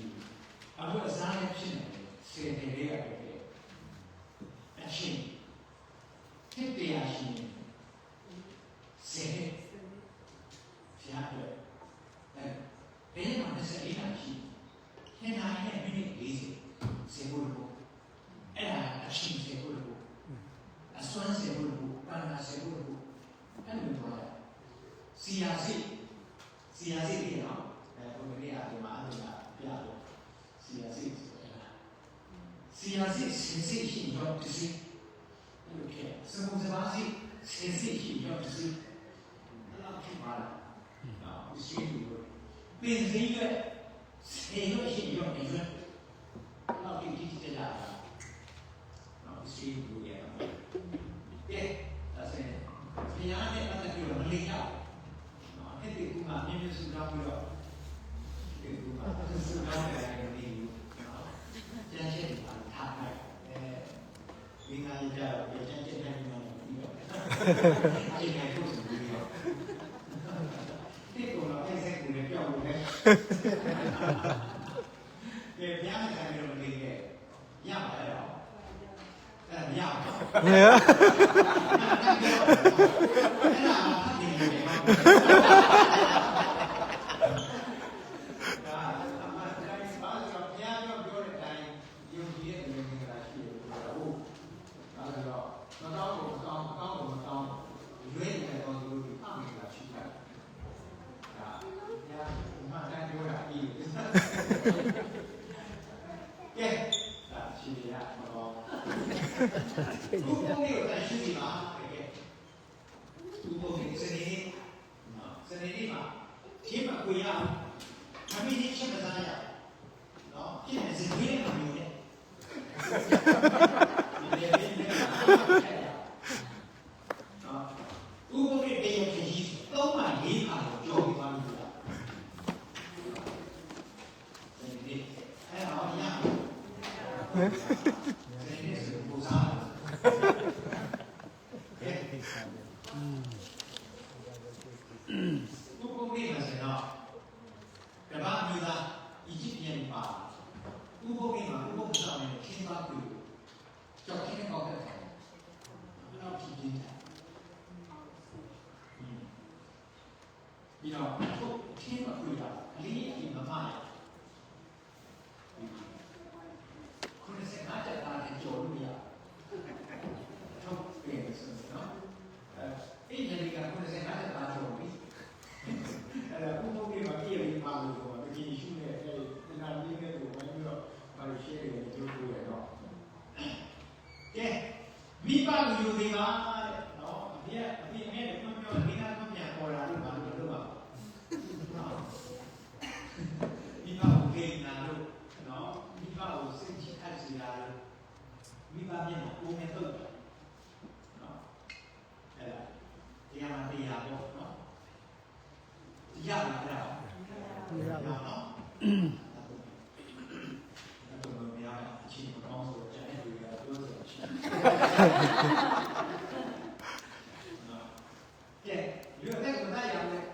A: အခုအစားနဲ့ဖြစ်နေတယ်စေတယ်လေးရတဲ့အချင်းဖြစ်တရားရှိနေစေဖျားတယ်ဘယ်မှာ24နာရီရှိနေနိုင်တဲ့မိနစ်40စေဖို့လို့အဲ့ဒါအချင်းစေဖို့လို့အစွမ်းစေဖို့လို့ပန်းနာစေဖို့လို့အဲ့လိုပြောတာစီယာစီတွေနော်ဘုရားဒီမှာအဲ့ဒါပြလို့စီယာစီရှိရောတစီအဲ့လိုခဲ့စမုစပါစီရှိရောတစီအဲ့လိုဖြစ်ပါလားနော်ရှိလို့ပင်စည်းရွက်ဆေရွက်ရှိရောဒီရွက်နောက်ဒီကြလာတာနော်ရှိလို့ရတယ်ကဲဒါဆိုရင်ဘုရားနဲ့ပတ်သက်ပြီးတော့မလင်ရဘူးနော်အဲ့ဒီကူကမြင်းမြစုတောင်းပြီးတော့ဒီကူကစုတောင်းတယ်လည်းနေဘူးနော်ကျန်ချက်ပါထားလိုက်ဒီငါကြတော့ကျန်ချက်တိုင်းမှာပြီးတော့ဒီငါတို့ဆိုပြီးတော့ဒီကတော့အဲ့စက်ကူနဲ့ပြောက်လို့လေကဲဘုရားနဲ့ဆိုင်လို့နေခဲ့ရပါတယ်တော့အဲ့ဒါရပါဘု ပုံစနေနေ့နော်စနေနေ့မှာရှင်းမကွေရအောင်ခမင်းကြီးချက်မစားရနော်ဖြစ်နေစနေနေ့မှာမျိုးနဲ့ဥပဒေတည်းဖြစ်ကြီး3မှ4ခါတော့ကြောပြီးသွားပြီလားဒီအဲ့တော့ရဒီစပူစားဥပဒေမှာဆိုတော့ကမ္ဘာမျိုးသားအီဂျစ်ပြန်ပါဥပဒေမှာဥပဒေဆောင်နေခင်းပါပြီကြောက်ခင်းကောက်တဲ့တော့ဖြစ်နေတာ ပြီးတော့ထုတ်ထင်းမခွေတာအလေးအကျမမရခုနစကားကြတာလည်းကြော်လို့ရထုတ်ပြန်ဆိုတော့အဲ့ဒီကခုနစကားကြတာကြော်ပြီအဲ့ဒါဘုံဘုံလေးမှာပြည့်ပြီးပါလို့ဆိုတာဒီရှုနဲ့အဲ့ဒီနာမည်နဲ့ကိုဝင်ပြီးတော့ဘာလို့ share ရတယ်ကြိုးကြိုးရတော့ကဲမိဘလူတွေပါတဲ့နော်အပြည့်အပြည့်နဲ့ပြောမိသားစုပြန်ပေါ်လာလို့ဘာလို့လုပ်ပါမိဘကိုဂိမ်းလာလို့နော်မိဘကိုစိတ်ချအပ်စီလာလို့မိဘပြန်ကိုယ်နဲ့တော့နော်အဲ့ဒါတရားမှတရားပေါ့နော်တရားမှတရားတရားနော်အချင်းကောင်းဆိုတဲ့အဲ့ဒီကပြောဆိုချင်ကဲလူတဲ့ကိုနိုင်ရမယ်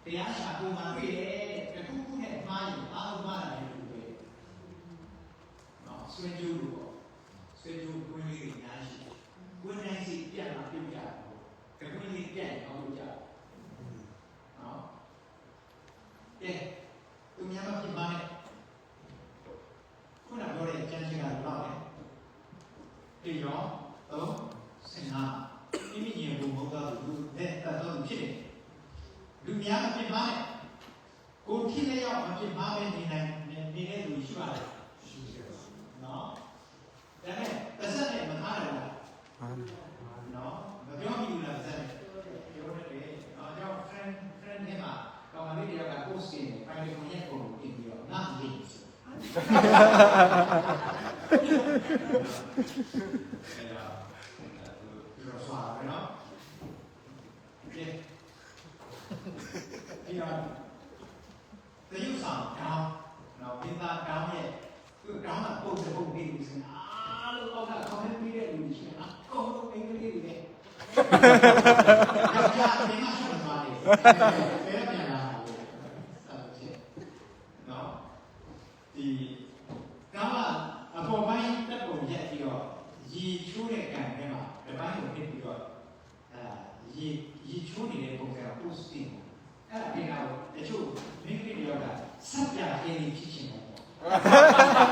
A: တရားရှာပုံမှန်တွေ့တယ်တစ်ခုခုနဲ့မှားရင်အားလုံးမှားတယ်လို့ပဲနော်ဆွေးကြိုးလို့ပေါ့ဆွေးကြိုးကိုင်းလေးတွေများရှိကိုင်းတိုင်းစီပြတ်လာပြုတ်ကြတယ်ကိုင်းလေးပြတ်အောင်လုပ်ကြနော်ကဲသူများမဖြစ်ပါနဲ့ခုနပြောတဲ့ကျမ်းစာကတော့လေဒီရော3:15မိမိညီဘုံဘုရားသူတဲ့တတ်တော်ဖြစ်တယ်လူများမဖြစ်ပါနဲ့ကိုယ်ဖြစ်တဲ့ရောက်မဖြစ်ပါပဲနေတဲ့လူရှိပါတယ်နော်ဒါနဲ့ပါဇက်နဲ့မထားရဘူးနော်မပြောမိဘူးလားပါဇက်နဲ့ပြောရတယ်နော်ကြောင့် friend တွေမှာကောင်မလေးတွေက post တင်တယ် private ကိုရက်ကိုတင်ပြီးတော့ငါ့လေးအဲ့ဒါပြောဆွားရနော်ဒီတော့တရုပ်ဆောင်ကောင်းတော့ပိသားကောင်းရဲ့သူကောင်းတာပုံစံပုံပြီးလို့ဆိုရင်အားလုံးအောက်က comment ပေးတဲ့လူတွေရှိတယ်အကုန်လုံးအင်္ဂလိပ်တွေနဲ့ကြာနေမှဆက်သွားတယ်ဘယ်ပြန်လာလဲဆက်ဖြစ်နော်ဒီကောင်းကအပေါ်ပိုင်းတက်ပုံရက်ပြီးတော့ရေချိုးတဲ့ကံထဲမှာဒီပိုင်းကိုဖြစ်ပြီးတော့ရေချိုးနေတဲ့ပုံစံကို post တင် အဲ့ဒါပြင်တာကိုတချို့မိန်းကလေးတွေကဆက်ပြအင်းကြီးဖြစ်ချင်တယ်ပေါ့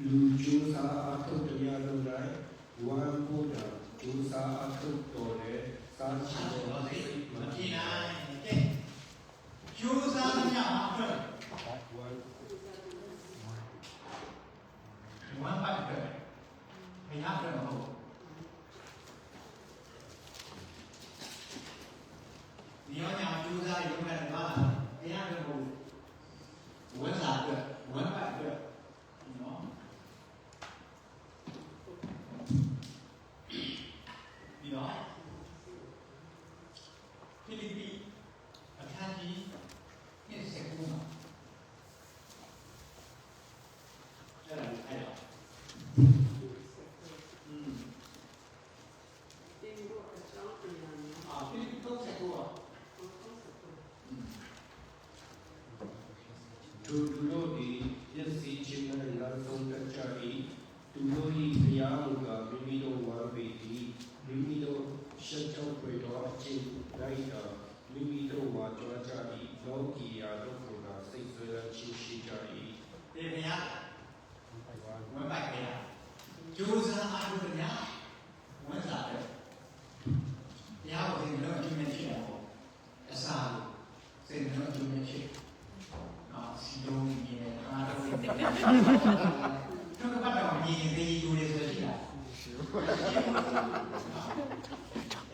B: လူကျိုးစားအထုတ်တရားလုံးတိုင်းဝမ်းပို့တာကျိုးစားအထုတ်တော်တဲ့စာချီတော်စိတ်မကြည်နိုင်တဲ့ကျိုးစားမြတ်မှာအတွက်ဝမ်းပိုက်အတွက်ဘယ်ရအတွက်မဟုတ်ဒီရောညာကျိုးစားရုံနဲ့ပါဘယ်ရအတွက်မဟုတ်ဝမ်းစားအတွက်ဝမ်းပိုက်အတွက်နော်ပြီးတော့ဖိလိပ္ပိအခန်းကြီး29မှာအဲ့ဒါအဲ့ဒါဖိလိပ္ပိ39သူတို့ဒီယစီချင်းနဲ့လာဆုံးတကြ၏သူတို့၏ဘုရားမူကားမိမိတို့ဝါပေသည်မိမိတို့ရှက်ကြောက်ပွေတော်အချင်းလိုက်တော်မိမိတို့ဝါကြွားကြ၏လောကီယာတို့ကိုသာစိတ်ဆွဲချင်းရှိကြ၏ဒီဘုရားဝမ်းပိုက်ဘုရားကျိုးစားအားထုတ်ကြဝမ်းစားတယ်ဘုရားကိုဒီလိုအကျဉ်းနဲ့ရှိရအောင်အစားစိတ်နဲ့အကျဉ်းနဲ့ရှိစီလုံးမြင်တယ်အားလုံးတက်တယ်သူကဘာတော့မြင်သေးယူနေဆိုရှိတာ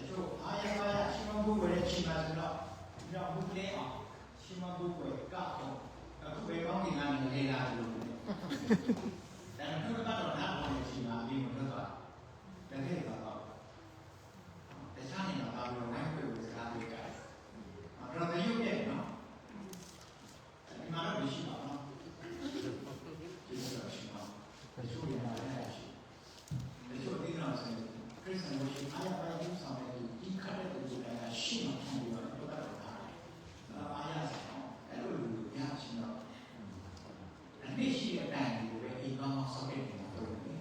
B: တို့အားရပါရှင်မဘုရားချင်းပါဆိုတော့ညောင်ဘုလဲအောင်ရှင်မဘုရားကတော့အခုဘယ်ကောင်းနေကနေလေလာလို့ဒါနဲ့သူကဘာတော့နားပေါ်နေချင်းပါပြီးမထွက်သွားတယ်တကယ်တော့တခြားနေတော့ဘာလို့ဝိုင်းပြေစကားပြောကြတယ်တော့တရုပ်ရဲ့နော်ဒီမှာတော့မရှိပါဘူးဒီလိုရှိပါဘူးဒီလိုရပါတယ်ရှိဒီလိုဒီတော့ဆိုခရစ်ယာန်ဝရှိအားရပါဘူးဆောင်တယ်ဒီခါတဲ့ဒီကရှိမှခံပြီးတော့တော့အားရဆောင်အဲ့လိုရချင်တော့အနေရှိတဲ့အတိုင်းကိုပဲဒီကောင်ဆောက်ခဲ့တယ်တော့လေ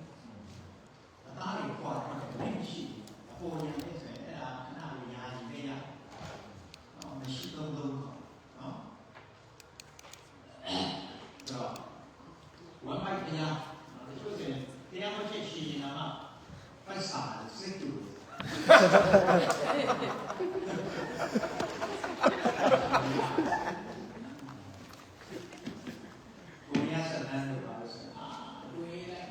B: အသားတွေခွာထွက်တယ်မရှိအပေါ်ရတဲ့ဆိုရင်အဲ့ဒါခဏလေးညာကြီးလေးရမရှိတော့တော့နော်တော့ဝမ်းပိုက်တရားဒီလိုဆိုရင်တရားမဖြစ်ရှိရင်တော့ပိုက်စားစိတ်တူကိုရစတဲ့တော့ပါဆိုတွေ့လိုက်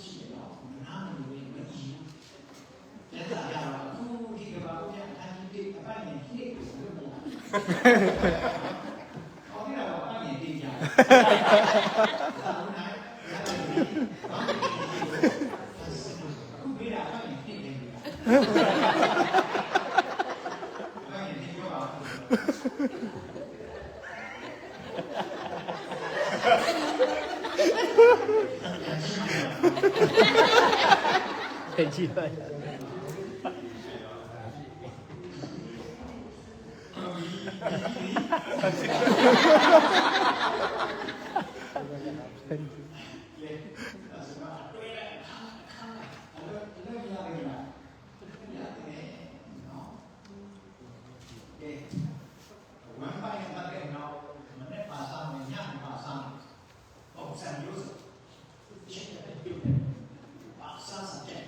B: ရှိတယ်တော့နားမလို့မကြည့်ဘူးလက်သာရတော့အခုဒီကဘာကိုအတိုင်းဒီအပိုင်းနဲ့ဖြစ်လို့လို့မလားအော်ဒီတော့အပိုင်းနဲ့တင်ကြတယ်
C: 太气了。Thank you.
A: လေဒါဆိုတော့တွေ့လိုက်ခါအဲ့လိုရတယ်လားရတယ်နော်ကဲဝမ်းပိုင်းတဲ့နောက်မနေ့ပါစားမယ်ညနေပါစားမယ်ဟုတ်ဆန်ရိုးချက်တဲ့ပြုတ်တယ်ပါစားစတဲ့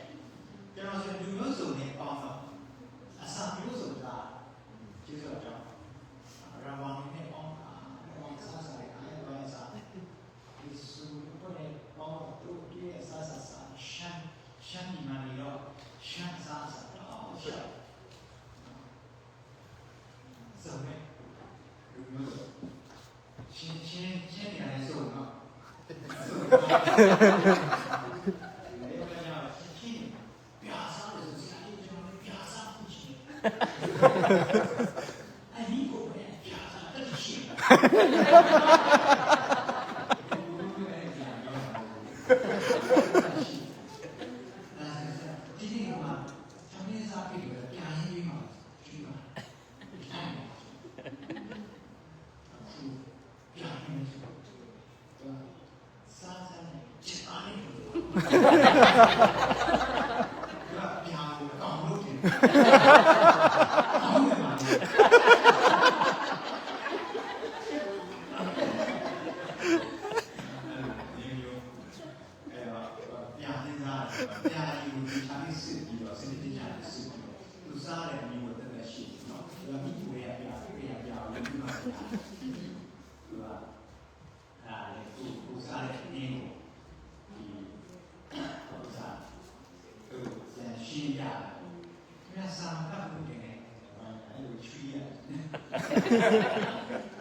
A: ကျွန်တော်ဆိုလူမျိုးစုံနဲ့ပေါင်းတော့အစာမျိုးစုံကကျေးဇူးတော်ရဝမ်နဲ့ပေါင်းတာစားစားတဲ့အားရပါစားဒီစုပေါ်နဲ့ပေါင်းတော့ဒီစားစားရှမ်းဒီမှာနေတော့ရှမ်းစားစားတော့ရှမ်းစုံနဲ့လူမျိုးစုံချင်းနေရာနဲ့စုံတော့哎，你给我来讲啥？这是谁？今天嘛，他们啥给的？便宜嘛，是吧？便宜是吧？三七八年。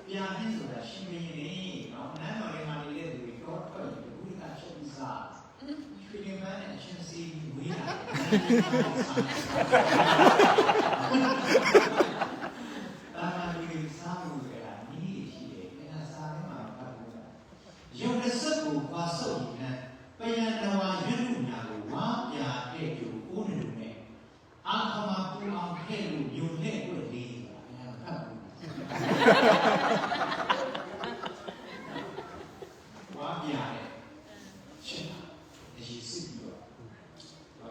A: ပြန်ပြီးဆိုတာရှင်မင်းနေနော်နန်းတော်လေးမှာနေတဲ့သူတွေတော့ထွက်ပြီးဘုရားချက်ပြီးစားရွှေလင်ပန်းနဲ့အရှင်စီဝေးလာအာဒီစားလို့ရတာနီးရှိတယ်အဲစားထဲမှာဖတ်လို့ရုပ်တစ်စက်ကိုပါဆုပ်ရင်ပယံတော်ဝါရွတ်လူညာကိုဝါပြာတဲ့ကျိုးဦးနေလို့နဲ့အာခမပူအောင်ခဲ့လို့ညုံနဲ့ကိုလေးဆိုတာဖတ်လို့ဝါပြာတဲ့ရှင်းတာအရေးစစ်ပြီးတော့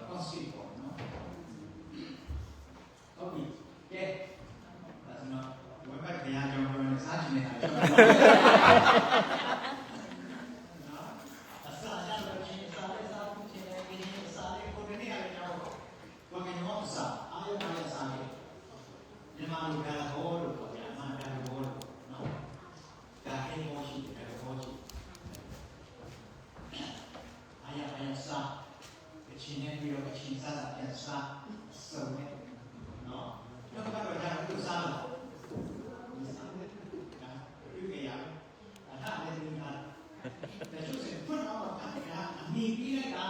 A: တော့စစ်ပေါ်နော်ဟုတ်ပြီကဲဒါဆိုတော့ဝက်ဘက်တရားကြောင့်ပြောနေစားချင်နေတာကြောင့်မြန်မာလူကဟောလို့ပြောတယ်အမှန်တန်ဟောလို့နော်ဒါဟင်းဟောရှိတယ်ဟောရှိအားရစားအချင်းနဲ့ပြီးတော့အချင်းစားတာပြန်စားစုံနဲ့နော်တော့ကတော့ဒါကိုစားလို့ဒီစားနဲ့ဒါပြုခဲ့ရအဲ့ဒါလည်းဒီမှာဒါဆိုရင်ဖွင့်တော့တာအမိပြီးလိုက်တာ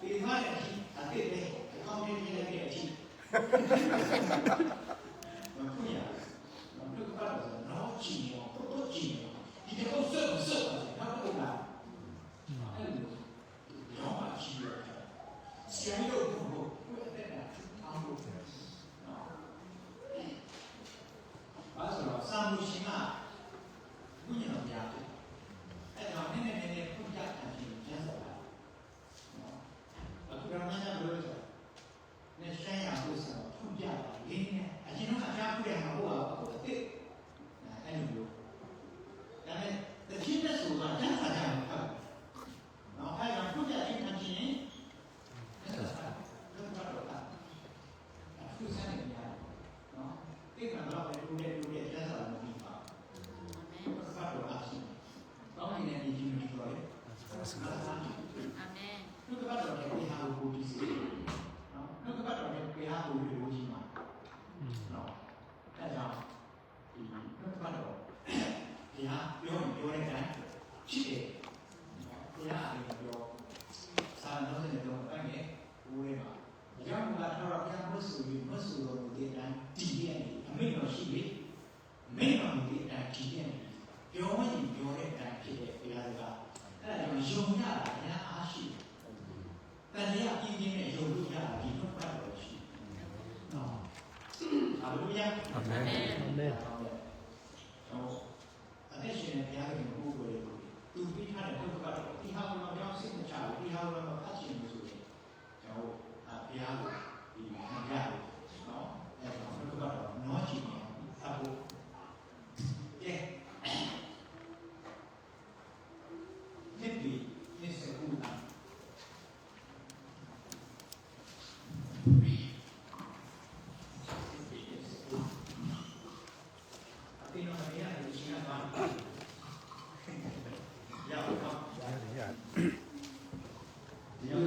A: ဒီမှာလည်းအတိတ်နဲ့ကောင်းနေနေတဲ့အချိန်မဖွင့်ရဘူးဘယ်လိုကတော့တော့ကြည့်ရောတော့ကြည့်ရောဒီတော့ဆက်တော့တော့လာအဲ့လိုတော့မှကြည့်ရဆရာတို့ဘုရားတဲ့အောင်လို့နော်အဲ့ဆိုစာမှုရှင်ကဘုရားတော်ပြတယ်အဲ့တော့နည်းနည်းဘုရားအကြည့်ကျမ်းစာနော်အခုတော့မှန်းလို့ဆိုနဲ့ရှမ်းရဖို့ဆိုတော့ထုကြတာရင်းနဲ့အရင်ကအကြားပြရမှာဟိုကအစ်အဲ့လိုမျိုးဒါနဲ့တချို့နဲ့ဆိုတာကျန်းစာကြမှာဟုတ်နော်အဲ့တော့ထုကြရင်အချင်းအဲ့ဒါတော့တော့အခုစားနေရတယ်နော်ဒီကတော့လူတွေကျန်းစာမပြီးပါဘူးအာမင်ဘာလို့အချင်းကောင်းနေတဲ့ဒီကြီးမျိုးတွေအာမင်လူကတော့ဒီဟာကိုဒီစီနှုတ်ကပတ်တော်နဲ့ပြားကိုလူကြီးမှာနော်အဲကြောင့်ဒီနှုတ်ကပတ်တော်ပြားပြောတဲ့အတိုင်းရှိတယ်ပြားအရင်ပြောစာလုံးနဲ့တော့အဲ့ဒီဦးလေးမှာကြောင့်ကတော့ပြားမဆူလို့ဒီတိုင်းတည်ရတယ်အမိန့်တော်ရှိပြီမိန့်တော်မူတဲ့အတိုင်းတည်ရတယ်ပြောရင်ပြောတဲ့အတိုင်းဖြစ်တဲ့ပြားကအဲ့ဒါကြောင့်ယုံရတာအများအားရှိတယ်တန်ရပြင်းပြင်းနဲ့ယုံလို့ရတာဒီနှုတ်ကပတ်တော်ရှိနော်ဟာလေလုယာအာမင်အာမင်ဟောအဲ့ရှင်
B: 有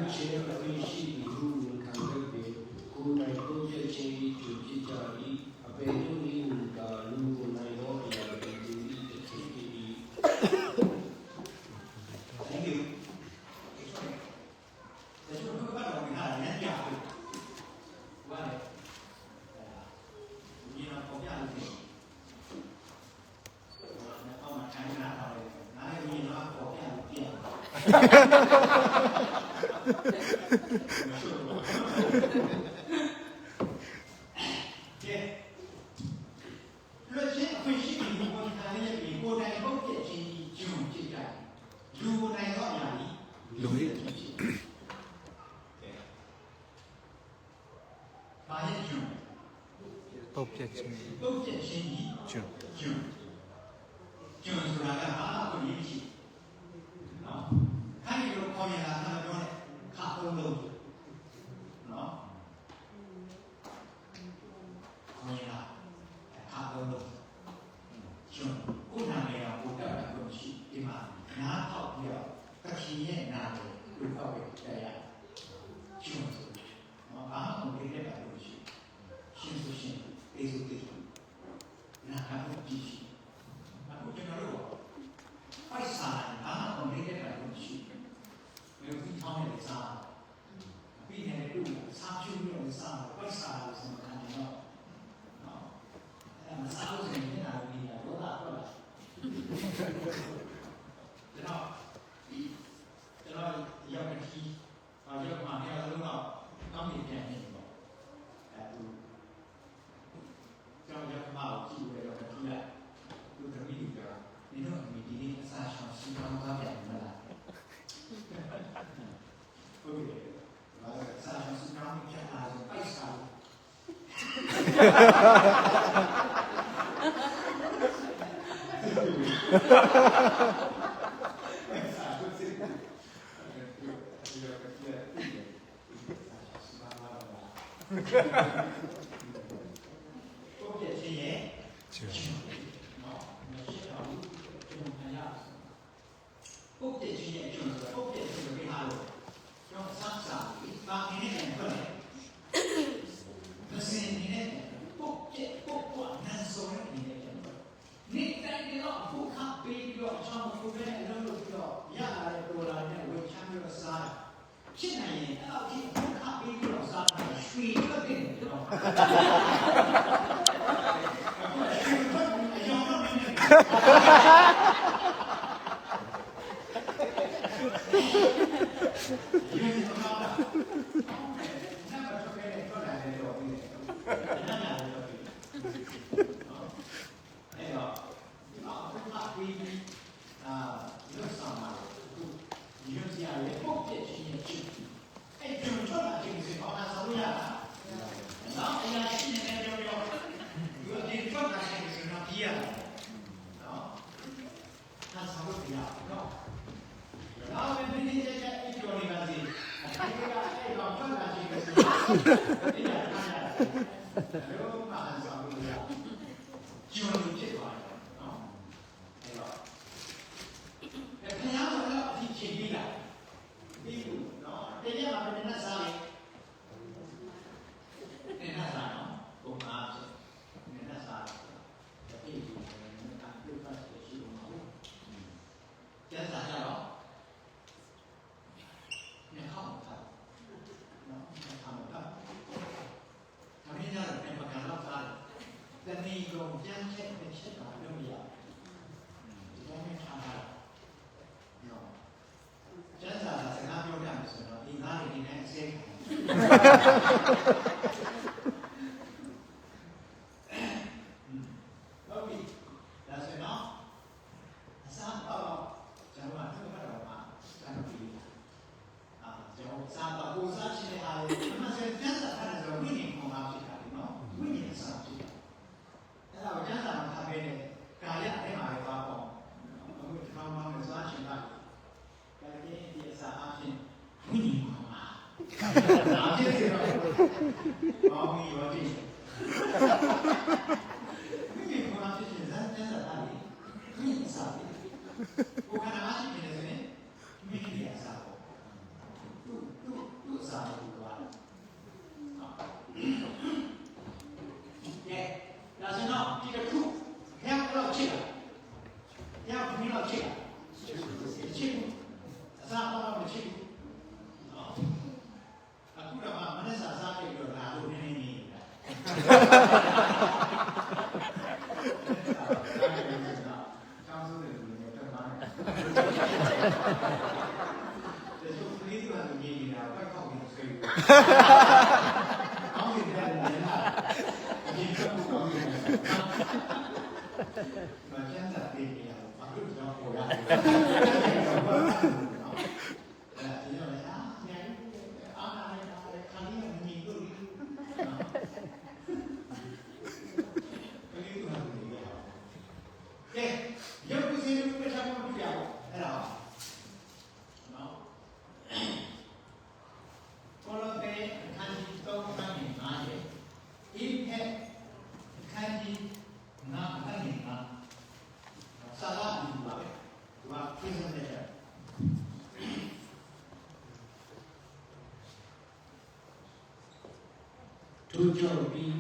B: 钱的微信如人看得别，古代都在千里就比家里，阿伯有你五个，如果来我也要给你的天地。
A: Thank you. แต่ช่วงนี้ก็ต้องมีอะไรนั่นอย่างว่าเลยมีเราพบยากจริงเอามาใช้งานเราเลยนะมีเราพบยากจริง
C: ပုတ်ပြက်ခြင်း
A: 都见心意，
C: ကျွန်း
A: 就是那个马不离弃，喏，看你有考验他们说的，卡不漏，喏，考验他，卡不漏，就不能那样不掉的东西，对吗？拿跑不了，他体验拿的就跑不这样，就是，马上给这个东西，幸福幸福。对对对，那还不必须，那不就那肉，为啥？俺们没这个东西，没有这方面的啥，每天的路，啥就没有啥，为啥有什么看见到？啊，俺们啥都是没哪里的，多大多大，知道？知道要个梯，啊，要马上要弄到钢铁片那种，哎，都。叫人家骂我记住了要出来，有什么理由？你那么你啥想西方发表什么了？对不对？完了，啥想西方你讲啥就白啥。不变经验就是不变就是为他路，用上上把你那点过来，可是你那不变不管难受的你那点过来，你在这个不看背标上不变人路标，压来多了那我看这个啥，现在人到底不看背标啥，水个病知道吗？哪天这个，毛病有病。你不拿这些人真的哪里？你啥的？我看他妈去的人，没脸啥的，都啥的不管。老师呢？这个兔，不要去了，不要不要去了，去，啥话不去？啊，兔的话，我那啥这个哪都没你的。江苏的里面干嘛？这就没地方给你了，快靠你吹。搞你的人啊！你这不搞你的。我现在给你啊，我就知道我呀。
B: ထိုကြောင့်ပြီး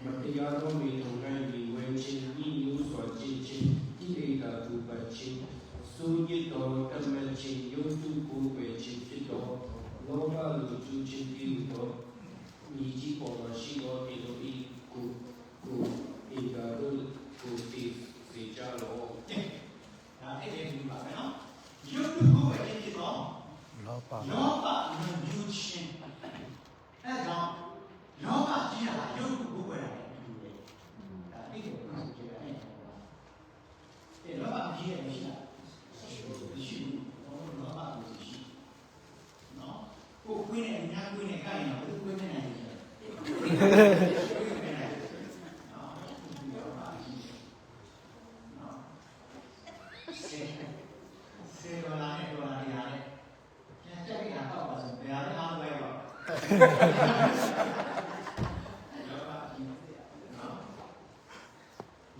B: မတရားသောမိထုံတိုင်းပြီးဝဲခြင်းဤမျိုးစွာကြည်ခြင်းဤလေသာသူပတ်ခြင်းစိုးရစ်တော်တမန်ခြင်းယုံသူကိုပဲခြင်းဖြစ်တော်လောဘလူကျူးခြင်းပြုတော်မိကြီးပေါ်မှာရှိသောဒီလိုဤကိုဤသာတို့ကိုသိစေကြလော
A: ဒါအဲ့ဒီဒီပါပဲနော်ယုံသူကိုပဲခြင်းဖြစ်တော်လောဘလူကျူးခြင်းအဲ့တော့လောဘကြီးတာရုပ်ကိုကိုယ်ပဲအတူပဲဒါအိတ်ကိုကိုယ်ကြည့်ရတယ်အဲ့လောဘကြီးရဲ့မရှိလားမရှိဘူးလောဘကိုရှိနော်ကိုယ်ခွင်းနဲ့ညာခွင်းနဲ့ကိုင်တော့ဘယ်သူခွင်းနဲ့နိုင်လဲဆေဒေါ်လာနဲ့ဒေါ်လာတွေရတယ်ကျန်တဲ့ကိစ္စတော့ပါဆိုဘယ်ဟာလဲအားဝဲပါ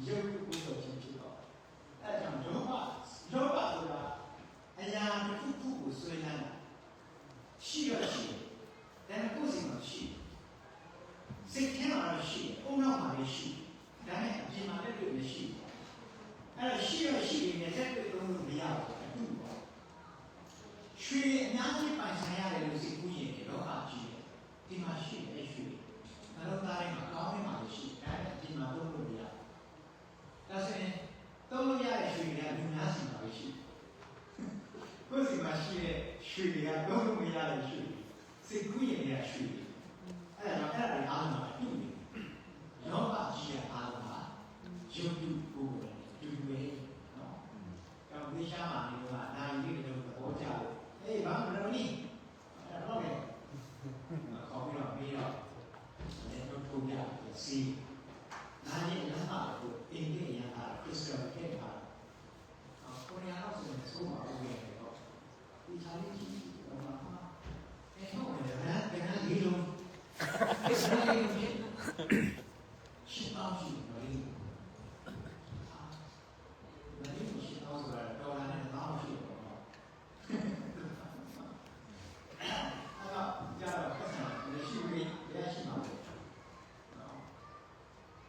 A: ရုပ်ကိုယ်ကိုဖြစ်တော့အဲ့ကြောင့်လောဘဆိုတာအရာတစ်ခုခုကိုဆွဲလန်းတာရှိရရှိတယ်ဒါပေမဲ့ကိုယ်စီမှာရှိစိတ်ထဲမှာရှိအုံနောက်မှာလည်းရှိဒါနဲ့အပြင်မှာလည်းတွေ့မရှိအဲ့တော့ရှိရရှိနေတဲ့သက်တွေသုံးလို့မရဘူးအတူပါရွှေအများကြီးပိုင်ဆိုင်ရတယ်လို့စိတ်ကူးရင်လောဘကြီးတယ်ဒီမှာရှိတယ်ရွှေနှလုံးသားထဲမှာကောင်းနေမှာရှိတယ်ဒါနဲ့ဒီမှာသုံးလို့မရဒါဆိုရင်သုံးလို့ရတဲ့ရွှေတွေကလူများစီမှာပဲရှိကိုယ်စီမှာရှိတဲ့ရွှေတွေကသုံးလို့မရတဲ့ရွှေစိတ်ကူးရင်လည်းရွှေအဲ့ဒါကြောင့်အဲ့ဒါတွေအားလုံးမှာတူတယ်လောဘကြီးတဲ့အားလုံးမှာယုံကြည်ကိုယ်ပဲတူပဲနော်ကြောင့်ဒီရှားမှာဒီကနိုင်လေးတွေတော့သဘောကျတယ်အေးဘာမှမလုပ်နီးအဲ့တော့လေခေါ်ပြီးတော့ပြီးတော့လည်းတော့ထုတ်ပြစီနားရဲ့လမ်းပါကိုအင်းကြီးရတာခရစ်စတန်ခဲ့တာကိုရီးယားတော့ဆိုရင်ဆိုမှာဦးရဲ့တော့ဒီချာလေးကြီးတော့မှာအဲ့တော့လည်းဘယ်နဲ့ဒီလိုအဲ့ဒါလေးကြီးရှင်းအောင်ရှင်းပါလိမ့်မယ်ဒီရှင်းအောင်ဆိုတာတော်လာတဲ့တောင်းရှိတော့ကြတော့ပတ်စံမရှိဘူးရရှိမှာပဲ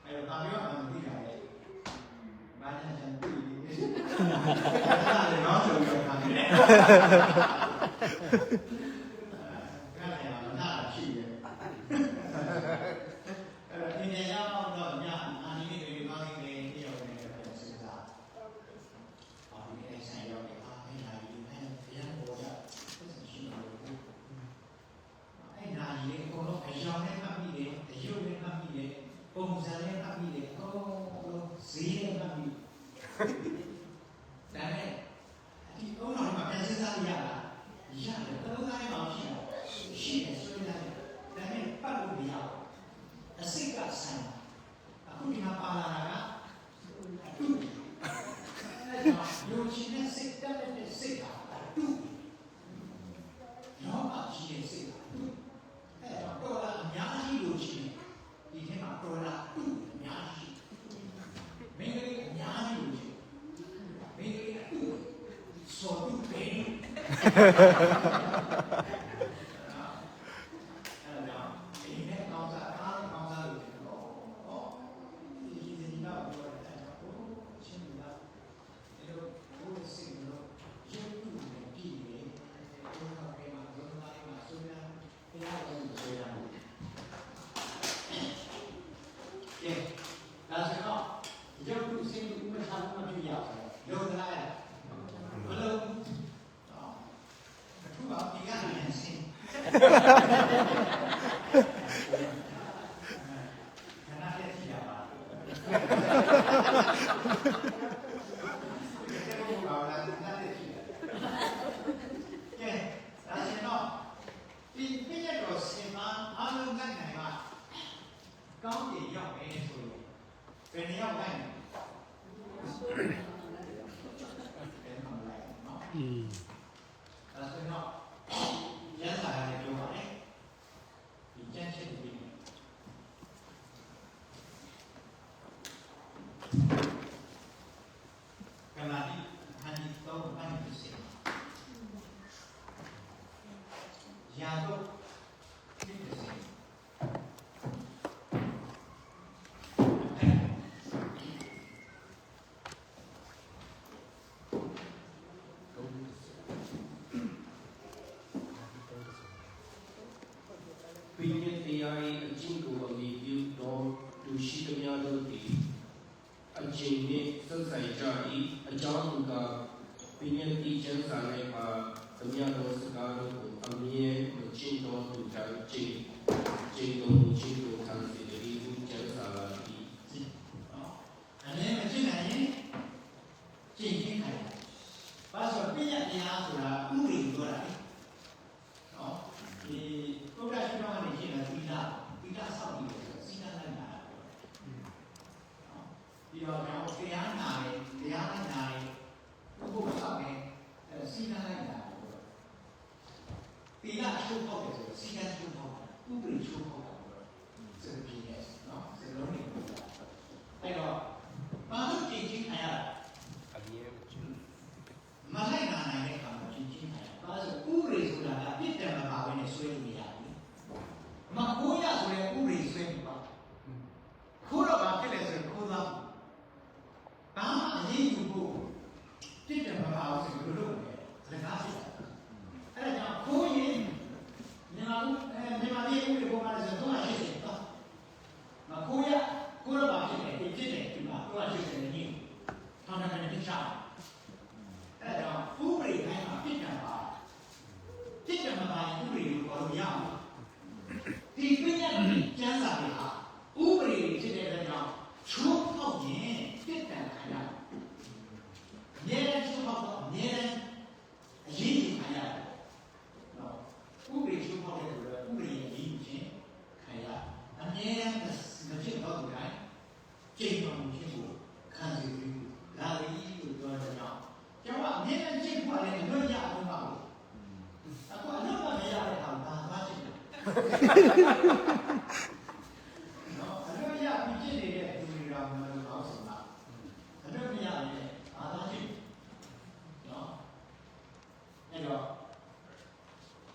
A: အဲ့တော့ဒါမျိုးမှမသိတာလေဘာညာချန်တွေ့နေတယ်အဲ့ဒါလည်းတော့ဆိုတော့ခါနေတယ်အဲ့ဒါကနားရှိတယ်အဲ့တော့ဒီနေရာတော့ညအာနိမိတ်တွေကောင်းနေတယ်တယောက်နဲ့ပြန်စဉ်းစားအာဒီအဲ့ဆိုင်ရောက်တယ်အားအဲ့ဒါကြီးအဲ့ဘုရားပေါ်ကြရှိမှာလို့အဲ့ဒါကြီးအကုန်လုံးအယောင်နဲ့မှတ်ပြီးတယ်အယုတ်နဲ့မှတ်ပြီးတယ်ပုံစံနဲ့မှတ်ပြီးတယ်အကုန်လုံးဈေးနဲ့မှတ်ပြီးဒါနဲ့ဒီအုံတော်မှာပြန်စဉ်းစားရတာရတယ်ဘယ်လိုလဲ ကြောင့်ဒီနေ့ကောင်းစားအားကောင်းစားလို့ပြောတော့ဒီတော့ပြောတယ်ဟိုရှင်းလာဒီလိုဘုရားစိတ်လို့ရုပ်ထုနဲ့ပြည်နေဘုရားပြေမှာဘုရားမှာဆိုရတရားတော်ဆိုရကဲဒါဆိုတော့ရုပ်ထုစိတ်ဥပ္ပခါမပြရဘူးလောကလားဘလို့အခုကဒီကနေစင်ကောင်းတယ်ရောက်တယ်ဆိုရင်ဘယ်နေရောက်နိုင်လဲဘယ်မှာလဲနော်ဒါဆိုတော့ရန်စာရတယ်ပြောပါမယ်ဒီကျန်းချက်ပြီးကလာဒီဟန်ဒီတော့ဟန်ဒီစေရာတော့ဒီစေ
B: ပိညတ်တရား၏အကျင့်ကိုအမိပြုတော်သူရှိသမျှတို့သည်အကျင့်နှင့်ဆက်ဆိုင်ကြ၏အကြောင်းမူကားပိညတ်တိကျမ်းစာ၌ပါသမျှသောစကားတို့ကိုအမြဲမကျင့်တော်သူတိုင်းကျင့်တော်မူခြင်းကိုခံစေတည်းဟုကျမ်းစာလာသည်
A: အနေမကျင့်နိုင်ရင်ကျင့်ခြင်းခိုင်းတယ်ဘာလို့ပိညတ်တရားဆိုတာဥပဒေပြောတာလေနော်ဒီကုဋ္ဌရှိတော်ကနေကျင့်တာသီလဆောက်ပြီးတော့စီကံလိုက်တာနော်ဒီတော့တရားနာတယ်တရားလိုက်နာတယ်ဘုရားဆောက်တယ်စီကံလိုက်တာသီလချိုးဖောက်တယ်ဆိုစီကံချိုးဖောက်တာဥပဒေချိုးဖောက်တာစက်ပြည့်ရဲ့နော်စက်လုံးနေအဲ့တော့ဘာလို့ကျင့်ခြင်းခံရတာအမြဲမလိုက်နာနိုင်တဲ့အခါမှာကျင့်ခြင်းခံရတာဘာလို့ဥပဒေဆိုတာကပြစ်တယ်မှာပါပဲနဲ့ဆွဲလို့မရဘူးမကိုးရဆိုရင်ဥပဒေဆွဲပြီးပါခိုးတော့ဘာဖြစ်လဲဆိုရင်ခိုးသားဘာမှအရေးယူဖို့ပြစ်တယ်မှာပါအောင်ဆိုလို့လုပ်တယ်စကားဖြစ်တာအဲ့ဒါကြောင့်ခိုးရင်မြန်မာပြည်ဥပဒေပေါ်မှာဆိုတော့အရှိတယ်တော့မခိုးရကိုယ်တော့ဘာဖြစ်လဲဒီဖြစ်တယ်ဒီမှာကိုယ်ကဖြစ်တယ်ညင်ထောင်ထဲကနေပြချအဲ့ဒါကြောင့်ဥပဒေတိုင်းမှာပြစ်တယ်ပါပြစ်တယ်မှာပါဥပဒေကိုပေါ်လို့ရအောင်ဒီပြည့်ညတ်ကျမ်းစာတွေဟာဥပဒေဖြစ်တဲ့အတွက်ကြောင့်ချိုးဖောက်ရင်ပြစ်တယ်ခံရတယ်အများကြီးချိုးဖောက်တော့အများကြီးအရေးကြီးခံရတယ်နော်ဥပဒေချိုးဖောက်တဲ့ဆိုတော့ဥပဒေရဲ့အရေးကြီးခြင်းခံရအများကြီးမဖြစ်တော့ဘူးတိုင်းကျင့်တော်မူခြင်းကိုခံယူပြီးလာလီလို့ပြောတဲ့ကြောင့်ကျွန်တော်အမြဲတမ်းကျင့်ဖို့လည်းအလွတ်ရအောင်ပါဘူးအခုအလွတ်မရတဲ့ဟာဘာမှကျင့်တယ်နော်အလွတ်ရပြီးကျင့်နေတဲ့သူတွေတော့မလို့အောင်ဆိုတာအလွတ်မရတဲ့ဘာသာကျင့်နော်အဲ့တော့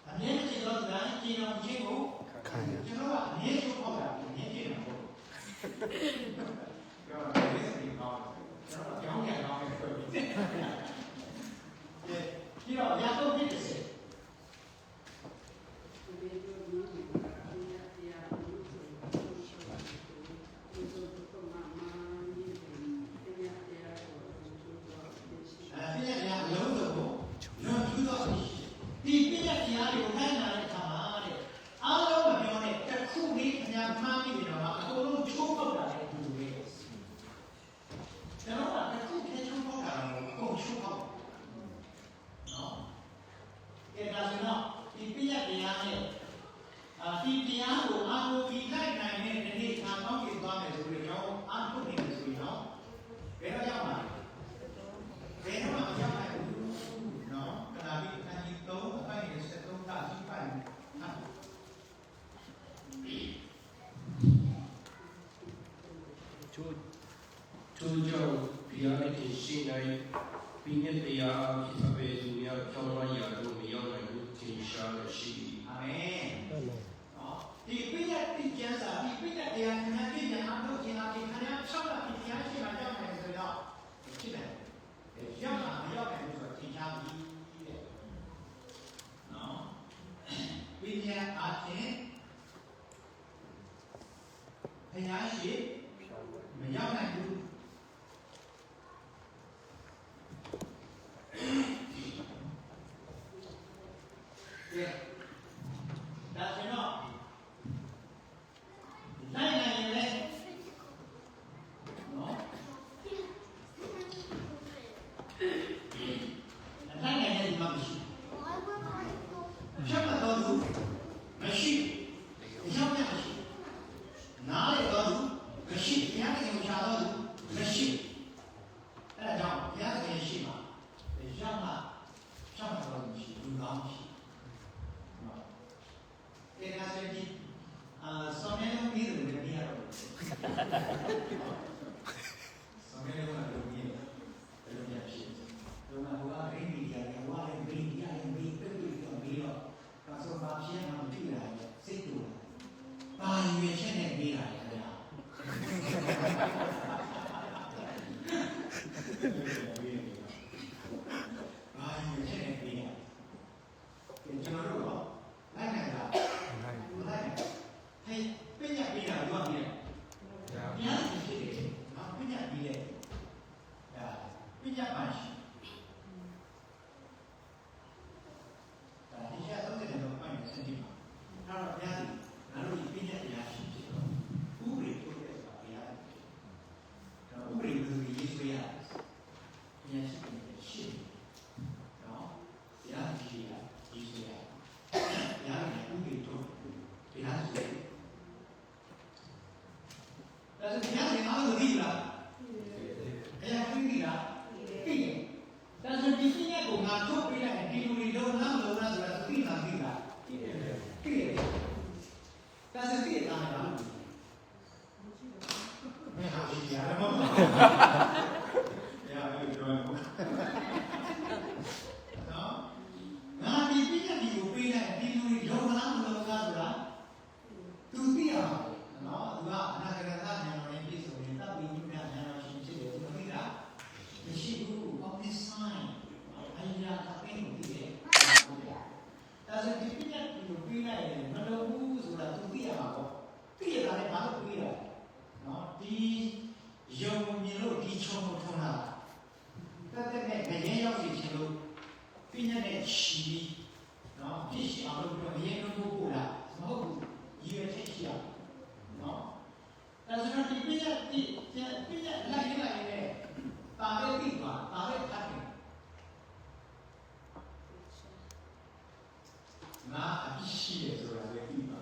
A: အမြဲတမ်းကျင့်တော်တိုင်းကျင့်တော်မူခြင်းကိုခံရကျွန်တော်ကအမြဲချိုးဖောက်တာအမြဲကျင့်တာပေါ့ပြောတယ်ဒီကောင်းကျွန်တော်ကြောင်းကြံကောင်းနေပြောပြီးဒီတော့ရတော့ဖြစ်တယ်ဒီပြည့်တဲ့တရားတွေကိုခိုင်းလာတဲ့အခါမှာတဲ့အားလုံးမပြောနဲ့တစ်ခုလေးအများမှားပြီးတော့အကုန်လုံးချိုးပေါက်တာလေဒီလိုပဲကျွန်တော်ကတစ်ခုလေးချိုးပေါက်တာကိုအကုန်ချိုးပေါက်နော်ကဲဒါဆိုတော့ဒီပြည့်တဲ့တရားနဲ့ဒီတရားကိုအားလုံးဒီလိုက်နိုင်တဲ့ဒီနေ့ခံကောင်းကြည့်သွားမယ်ဆိုပြီးတော့အားထုတ်နေတယ်ဆိုရင်တော့ဘယ်တော့ရောက်မှာလဲဘယ်တော့မှမရောက်နိုင်ဘူးနော်ကလာပြီးအခန်းကြီး3အပိုင်း73ကရှိပိုင်
B: ထို့ကြောင့်ဘုရားသခင်ရှိ၌ပိညတ်တရားအဖြစ်အပေသူများကြောင်းဝါရာတို့မ
A: ညာအားဖြင့်ဘုရားရှိမရောက်နိုင်ဘူးကဲဒါဆိုတော့နိုင်နိုင်ရင်လည်းနော်နိုင်နိုင်ရင်ဒီမှာမရှိဖြတ်မှတ်တော့ဘူးမရှိရောက်ရမရှိနားလေတော့ဘူးမရှိဘုရားခင်ကိုရှာတော့ဘူးမရှိအဲဒါကြောင့်ဘုရားခင်ရှိမှာရောက်မှဖြတ်မှတ်တော့မရှိလူကောင်းမရှိအဲ့ဒါဆိုရင်ဆောင်းနေလို့ပြီးတယ်လည်းမရတော့ဘူးဆောင်းနေလို့လည်းပြီးတယ်လည်းမရဖြစ်တော့ဟိုကရင်းမီဒီယာကဟိုကလည်းမီဒီယာရဲ့မီးတက်ပြီးတော့ပြီးတော့ဒါဆိုဘာဖြစ်မှမဖြစ်လာရဲ့စိတ်တူဘာရွေးချက်နဲ့ပြီးလာရဲ့ခင်ဗျာဘာရွေးချက်နဲ့ပြီးလာကျွန်တော်တို့တော့လိုက်နိုင်လားလိုက်ဟဲ့ပြညတ်ပြီးတာရောပြီးတယ်ဘုရားရှင်ဖြစ်တယ်နော်ပြညတ်ပြီးတယ်ဒါပြညတ်ပါရှိဒါဒီချက်သုံးတယ်တော့အဲ့ဒီစတိမှာအဲ့တော့ဘုရားရှင်ငါတို့ဒီပြညတ်တရားရှိဖြစ်တော့ဥပရိထုတ်တဲ့ဆိုတာဘုရားဒါဥပရိလူကြီးရေးဆွဲရတယ်ဘုရားရှိတယ်ရှိနော်ဘုရားရှိရရေးဆွဲရဘုရားရဲ့ဥပရိထုတ်ဘုရားရှိဒါဆိုဘုရားရှင်အားလုံးသိလားဘုရားသိလားသိတယ်ဒါဆိုဒီပြည့်ရဲ့ကိုငါထုတ်ပေးလိုက်ဒီလူတွေလုံးလားမလုံးလားဆိုတာသိလားသိတယ်ဒါဆိုသိတာလားမင်းဟာဒီရမမရပြီတော့နော်ငါဒီပြည့်ရဲ့ဒီကိုပေးလိုက်ဒီလူတွေလုံးလားမလုံးလားဆိုတာသူသိရမှာနော်သူကအနာဂတ်ဉာဏ်နဲ့ပြည့်စုံရင်တပ်ပြီးဉာဏ်ရှင်ဖြစ်တယ်သူသိတာမရှိဘူး of this sign အရာအပင်းကိုသိတယ်ဒါဆိုဒီပြည့်ကိုပြီးလိုက်ရင်မလုံးဘူးဆိုတာသူသိရမှာပေါ့သိရတာလည်းဘာလို့ပြီးရလဲနော်ဒီယုံမြင်လို့ဒီချုံထုံးတာတက်တဲ့ငရဲရောက်စီချင်လို့ပြည့်နဲ့ချီနော်ပြည့်ရှိအောင်လို့ငရဲလုံးပို့လာမဟုတ်ဘူးရည်ရွယ်ချက်ရှိအောင်နော်ဒါဆိုတော့ဒီပြည့်လိုက်နဲ့ပါပဲပြီးပါပဲဖတ်တယ်ငါအပြစ်ရှိတယ်ဆိုတာလည်းပြီးပါ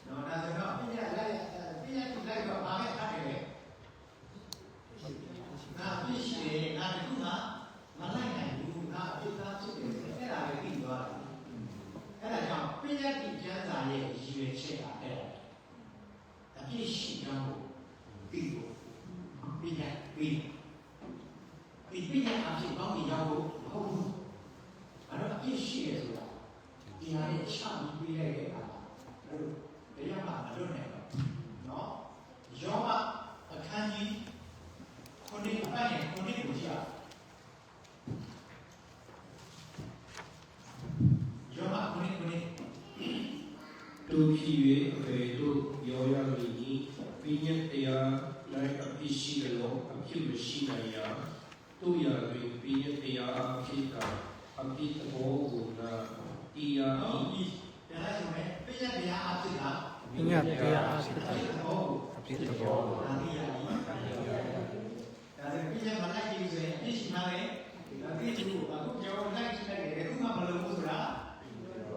A: နော်ဒါဆိုတော့ပြည့်လိုက်တော့ပါပဲဖတ်တယ်ငါအပြစ်ရှိတယ်ငါတခုမှမလိုက်နိုင်ဘူးငါအပြစ်သားဖြစ်တယ်အဲ့ဒါလည်းပြီးသွားတယ်အဲ့ဒါကြောင့်ပြည့်လိုက်ကျမ်းစာရဲ့ရည်ရွယ်ချက်ကအဲ့ဒါအပြစ်ရှိကြောင်းကိုပြီးဖို့ပြည့်လိုက်ပြီးဒီပြည့်လိုက်အဖြစ်ကောင်းကြီးရောက်ဖို့မဟုတ်ဘူးအဲ့တော့အပြစ်ရှိရဆိုတာဒီဟာရဲ့ချပြီးပြီးလိုက်တဲ့အခါအဲ့လိုတရားမှမလွတ်နိုင်ဘူးနော်ယောဘအခန်းကြီး9အပိုင်း9ကိုကြည့်ယောဘ9
B: သူဖြစ်၍အပေတို့ရောရမည်ဤပြည့်ညတ်တရား၌အပြစ်ရှိတယ်လို့အပြစ်မရှိနိုင်ရာတို့ရာတွင်ပြည့်ညတ်တရားအဖြစ်ကအပြစ်ဘောကိုနာတရားဤ
A: တရားဆိုရင်ပြည့်ညတ်တရားအဖြစ်က
C: ပညာတရားအဖြစ်
A: အဖြစ်ဘော
C: အဖြစ်တော်
A: ဒါတရားဤဒါဆိုပြည့်ညတ်မလိုက်ကြည့်ဆိုရင်အပြစ်ရှိမှာလေဒါပြည့်ကိုအခုကျောင်းလိုက်ရှိလိုက်တယ်ခုမှမလုပ်ဘူးဆိုတာ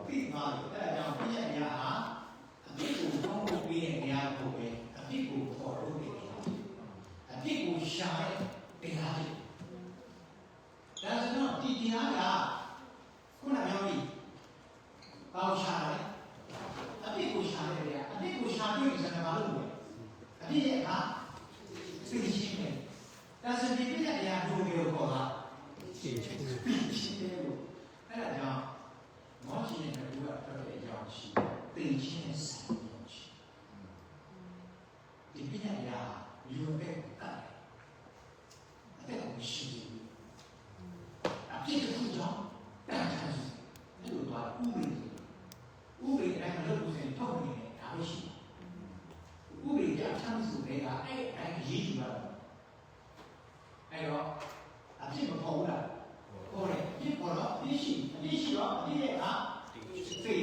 A: ပြီးသွားတယ်အဲဒါကြောင့်ပြည့်ညတ်တရားဟာအပြစ်ကိုပေါင်းဖို့ပြီးတဲ့တရားကိုပဲအပြစ်ကိုခေါ်လို့တဲ့တရားအပြစ်ကိုရှာတဲ့တရားတွေဒါဆိုတော့ဒီတရားကခုနပြောပြီးပေါင်းရှာတယ်အပြစ်ကိုရှာတဲ့တရားအပြစ်ကိုရှာတွေ့ရင်ဘာလို့လဲအပြစ်ရဲ့ကသိချင်းပဲဒါဆိုဒီပြည့်တဲ့တရားဘယ်လိုခေါ်တာသိချင်းလို့အဲ့ဒါကြောင့်မောရှင်ရဲ့ဘုရားတော်တဲ့အကြောင်းရှိသိချင်းနဲ့ဆိုင်လို့ရှိဒီပြည့်တဲ့တရားလူပဲတတ်အတဲ့ကိုရှိဘူးအပြစ်တစ်ခုကြောင့်တတ်တယ်လို့ပြောဥပဒေ ဆိုတဲ့ကအဲ့အတိုင်းရေးယူရတာအဲ့တော့အဖြစ်မပေါ်ဘူးလားပေါ်တယ်ပြစ်ပေါ်တော့ပြစ်ရှိတော့ပြည့်ရဲ့ကသိ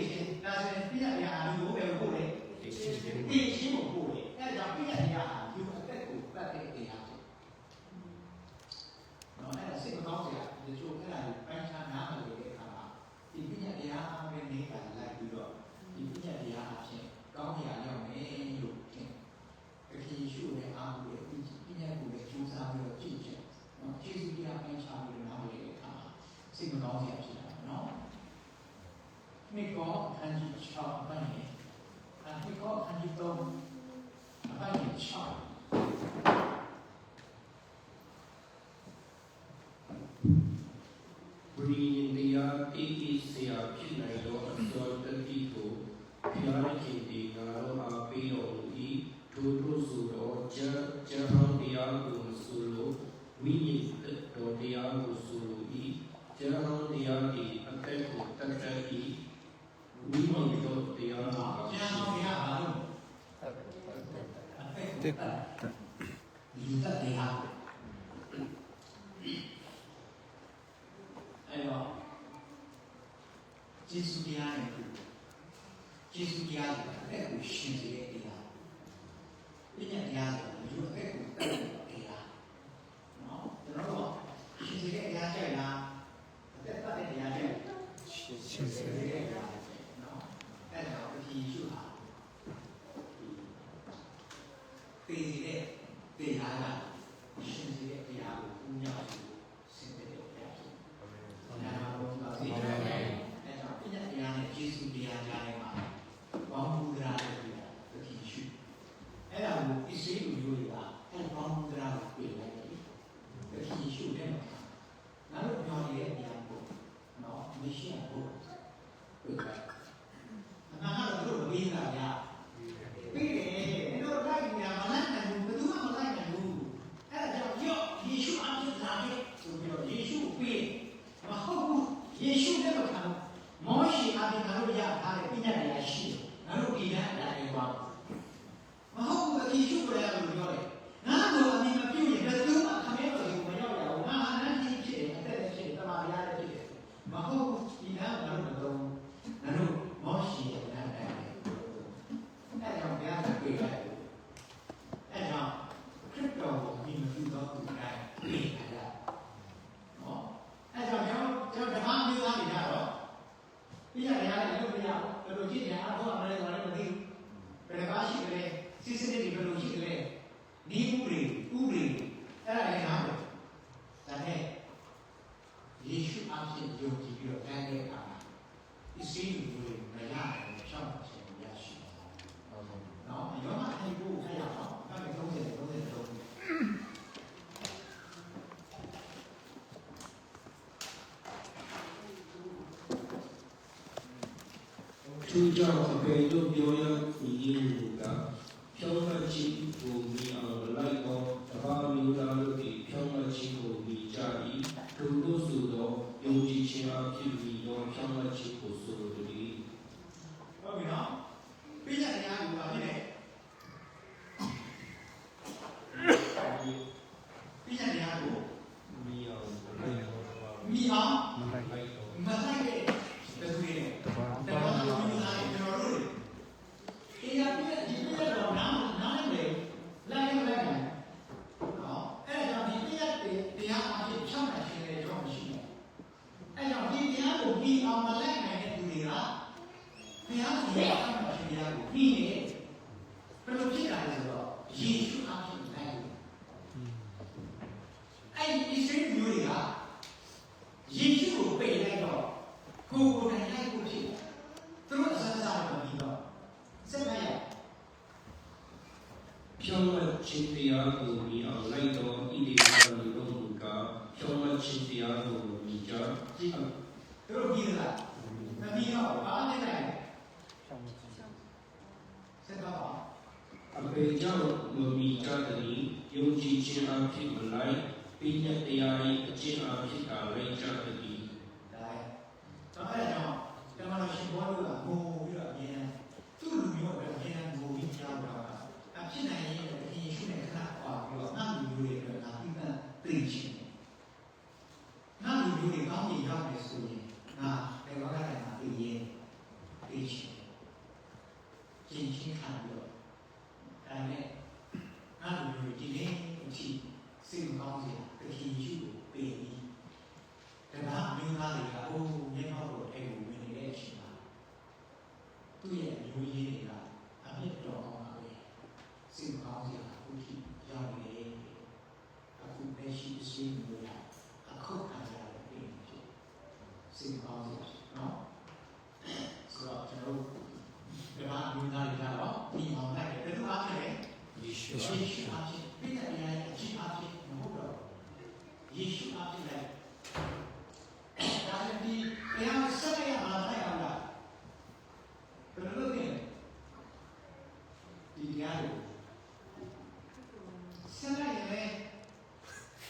A: ချင်းဒါဆိုရင်ပြည့်ရတာလူကိုပဲပို့တယ်သိချင်းကိုပို့တယ်အဲ့ဒါကြောင့်ပြည့်ရတာလူအသက်ကိုပတ်တဲ့တရားဖြစ်နော်အဲ့ဒါစိတ်မကောင်းစရာဒီချို့အဲ့ဒါကိုပိုင်းခြားနားမလည်တဲ့အခါမှာဒီပြည့်ရတရားပဲနေတာလိုက်ပြီးတော့ဒီပြည့်ရတရားအဖြစ်ကောင်းရာရောက်မယ်လို့ထင်အခီးရှုနဲ့အားကိုပြည့်ရကိုလည်းကျူးစားပြီးတော့ကြည့်ချက်နော်ကျေးဇူးတရားပိုင်းခြားပြီးတော့နားမလည်တဲ့အခါမှာစိတ်မကောင်းစရာဖြစ်တာနော်မိကောအခန်းကြီး6အပိုင်းနဲ့မိကောအခန်းကြီး3အပိုင်း6
B: ဝိညာဉ်တရားအေးအေးဆရာဖြစ်နိုင်သောအစွမ်းတတိကိုဘုရားရှင်ဒီငါတို့အားပေးတော်မူ၏ထိုတို့ဆိုတော့ကျမ်းဟောင်းတရားကိုဆိုလို့ဝိညာဉ်တော်တရားကိုဆိုလို၏ကျမ်းဟောင်းတရား၏အသက်ကိုတတ်တတ်၏ဝိညာဉ်တော်တရားကို
A: ကျမ်းဟောင်းတရားပါလို့
C: တက်
A: လူသက်တရားအဲ့တော့ကျေးဇူးတရားနဲ့ကျေးဇူးတရားဆိုတာအဲ့ကိုရှင်စေတဲ့တရားပြည့်ညတ်တရားဆိုတာလူအသက်ကိုတတ်တဲ့တရားနော်ကျွန်တော်တို့ရှင်စေတဲ့တရားကြိုက်လားအသက်တတ်တဲ့တရားကြိုက်ရှင်စေတဲ့တရားနော်အဲ့ဒါကိုဒီရှုဟာသိစေတဲ့တရားကရှင်စေတဲ့တရားကိုဥညာစုဆင်တဲ့တရားဖြစ်တယ်။ဒါမှမဟုတ်ပါဘူး။အဲ့တော့ပြည့်ညတ်တရားနဲ့ကျေးဇူးတရားကြားထဲမှာဘောင်းမူဒရာလို့ပြောတာတတိရှုအဲ့ဒါကိုအစ္စရေးလူမျိုးတွေကအဲ့ဘောင်းမူဒရာကိုပြေလိုက်တယ်တတိရှုတဲ့မှာငါတို့ပြောနေတဲ့တရားကိုနော်မရှိဘူးပြေလိုက်အနာကတော့တို့မပြီးတာဗျာပြီးတယ်တို့လိုက်နေတာမလိုက်နိုင်ဘူးဘယ်သူမှမလိုက်နိုင်ဘူးအဲ့ဒါကြောင့်ယောယေရှုအဖြစ်လာတယ်ဆိုပြီးတော့ယေရှုပြီးမဟုတ်ဘူးယေရှုနဲ့မခံမောရှိအပြင်ငါတို့ရထားတဲ့ပြညတ်တရားရှိတယ်ငါတို့ဒီကနေ့လည်းပါမဟုတ်ဘူးယေရှုကိုလည်းပြောတယ်ငါတို့အပြင်မပြုတ်ရင်ဘယ်သူမှခမဲတော်ကိုမရောက်ရဘူးငါအနန္တကြီးဖြစ်တယ်အသက်လည်းဖြစ်တယ်တမန်တရားလည်းဖြစ်တယ်မဟုတ်ဘူးဒီကနေ့ငါတို့မတော်ငါတို့မောရှိရဲ့နာတိုင်းအဲ့ကြောင့်ဘုရားကပြေးလိုက်အဲ့ကြောင့်ခရစ်တော်ကိုဒီမပြုတော့ဘူးတိုင်းပြေးလိုက်နော်အဲ့ကြောင့်ကျွန်တော်ဓမ္မမျိုးသားတွေကတော့ပြရတရားလည်းလုပ်ပြရအောင်ဘယ်လိုကြည့်ကြအောင်တော့အမှန်တော့လည်းမသိဘူးဘယ်ကားရှိတယ်စစ်စစ်တွေဘယ်လိုရှိတယ်ဒီဥပဒေအဲ့ဒါလည်းနားတယ်ဒါနဲ့ယေရှုအဖြစ်ယုံကြည်ပြီးတော့တိုင်းတဲ့အခါမှာဒီစိတ်ကိုမရတယ်ရှောင်းချင်ရရှိတယ်နော်ယောမအဟိကိုခရအောင်အဲ့ဒါ30
B: သူကြောင့်အပေတို့ပြောရဤရင်းကဖြောင်းမခြင်းကိုမိအောင်လိုက်သောတပါးမျိုးသားတို့သည်ဖြောင်းမခြင်းကိုမိကြ၏သူတို့ဆိုသောယုံကြည်ခြင်းအဖြစ်ပြီးသောဖြောင်းမခြင်းကိုဆိုလိုသည်
A: ဟုတ်ပြီနော်ပြည့်ရတရားကိုပါဖြစ်တယ်ပြည့်ရတရားကို
B: မိအောင်
A: မီအောင်
C: မလိုက်
B: လိုက်သော
A: မလိုက်တဲ့ဘယ်သူတွေလဲ
C: တပါး
A: တပါးလူမျိုးသားတွေကျွန်တော်တို့တွေတရားပြည့်ဒီပြည့်တော့နားလေလိုက်လိုက်နော်အဲ့ဒါကြောင့်ဒီပြည့်တရားအဖြစ်ဖြောင်းနိုင်ခြင်းတွေတော့မရှိဘူးအဲ့ကြောင့်ဒီတရားကိုပြီးအောင်မလိုက်နိုင်တဲ့သူတွေကဘုရားရဲ့အမှန်တရားကိုပြီးနေဘယ်လိုဖြစ်လာလဲဆိုတော့ယေရှုအဖြစ်လိုက်အဲ့ဒီစိတ်မျိုးတွေကယေရှုကိုပယ်လိုက်တော့ကိုယ်ကိုယ်တိုင်လိုက်ဖို့ဖြစ်တယ်သူတို့အစမ်းစားတော့ပြီးတော့စက်မရ
B: ဖြောင်းမခြင်းတရားကိုမိအောင်လိုက်သောဣတိပါလူတို့မူကားဖြောင်းမခြင်းတရားကိုမိကြ
A: ကြည့်သူတို့ပြီးလားမပြီးတော့ဘာနဲ့လဲစက်တော့
B: အပေကြောင့်မမိကြသည်ယုံကြည်ခြင်းအဖြစ်မလိုက်ပိညတ်တရား၏အကျင့်အဖြစ်ကလိုက်ကြသည်
A: ဒါတော့အဲ့ဒါကြောင့်တမန်တော်ရှင်ဘောတို့ကငိုပြီးတော့အမြဲတမ်းသူ့လူမျိုးပဲအမြဲတမ်းငိုပြီးကြောက်တာအဖြစ်နိုင်ရင် နော်ဆိုတော့ကျွန်တော်တို့ဒီမှာအမျိုးသားတွေကတော့ဒီအောင်လိုက်တယ်ဘယ်လိုအားဖြင့်လဲယေရှုအားဖြင့်ပြည်တဲ့နေရာရဲ့အကြီးအားဖြင့်မဟုတ်တော့ယေရှုအားဖြင့်လဲဒါလည်းဒီတရားဆက်ရမှာလိုက်အောင်လားဘယ်လိုလုပ်လဲဒီတရားကိုဆက်လိုက်ရင်လည်း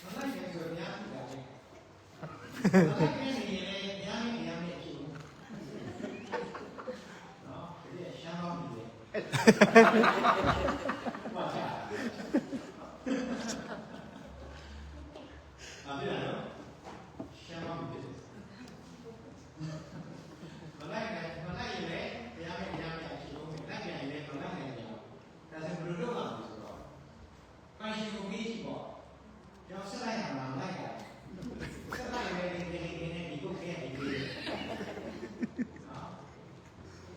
A: မလိုက်ရင်ဆိုများပြီလားလေမလိုက်ရင်လည်းများနေရမယ်ဖြစ်ဘူးနော်ဒီရှမ်းကောင်းပြီလေဘာသာအမေရောရှမ်းကောင်းပြီမလိုက်ရင်လည်းများမယ်ဖြစ်ဘူးလိုက်ရင်လည်းမလိုက်နိုင်ဘူးဒါဆိုဘယ်လိုလုပ်ရမလဲဆိုတော့ပိုင်ရှင်ကိုမေးကြည့်ပေါ့ကျွန်တော်ဆက်လိုက်ရမှာလိုက်တာဆက်လိုက်မယ်ဒီဒီကိုခဲတယ်ဒီနော်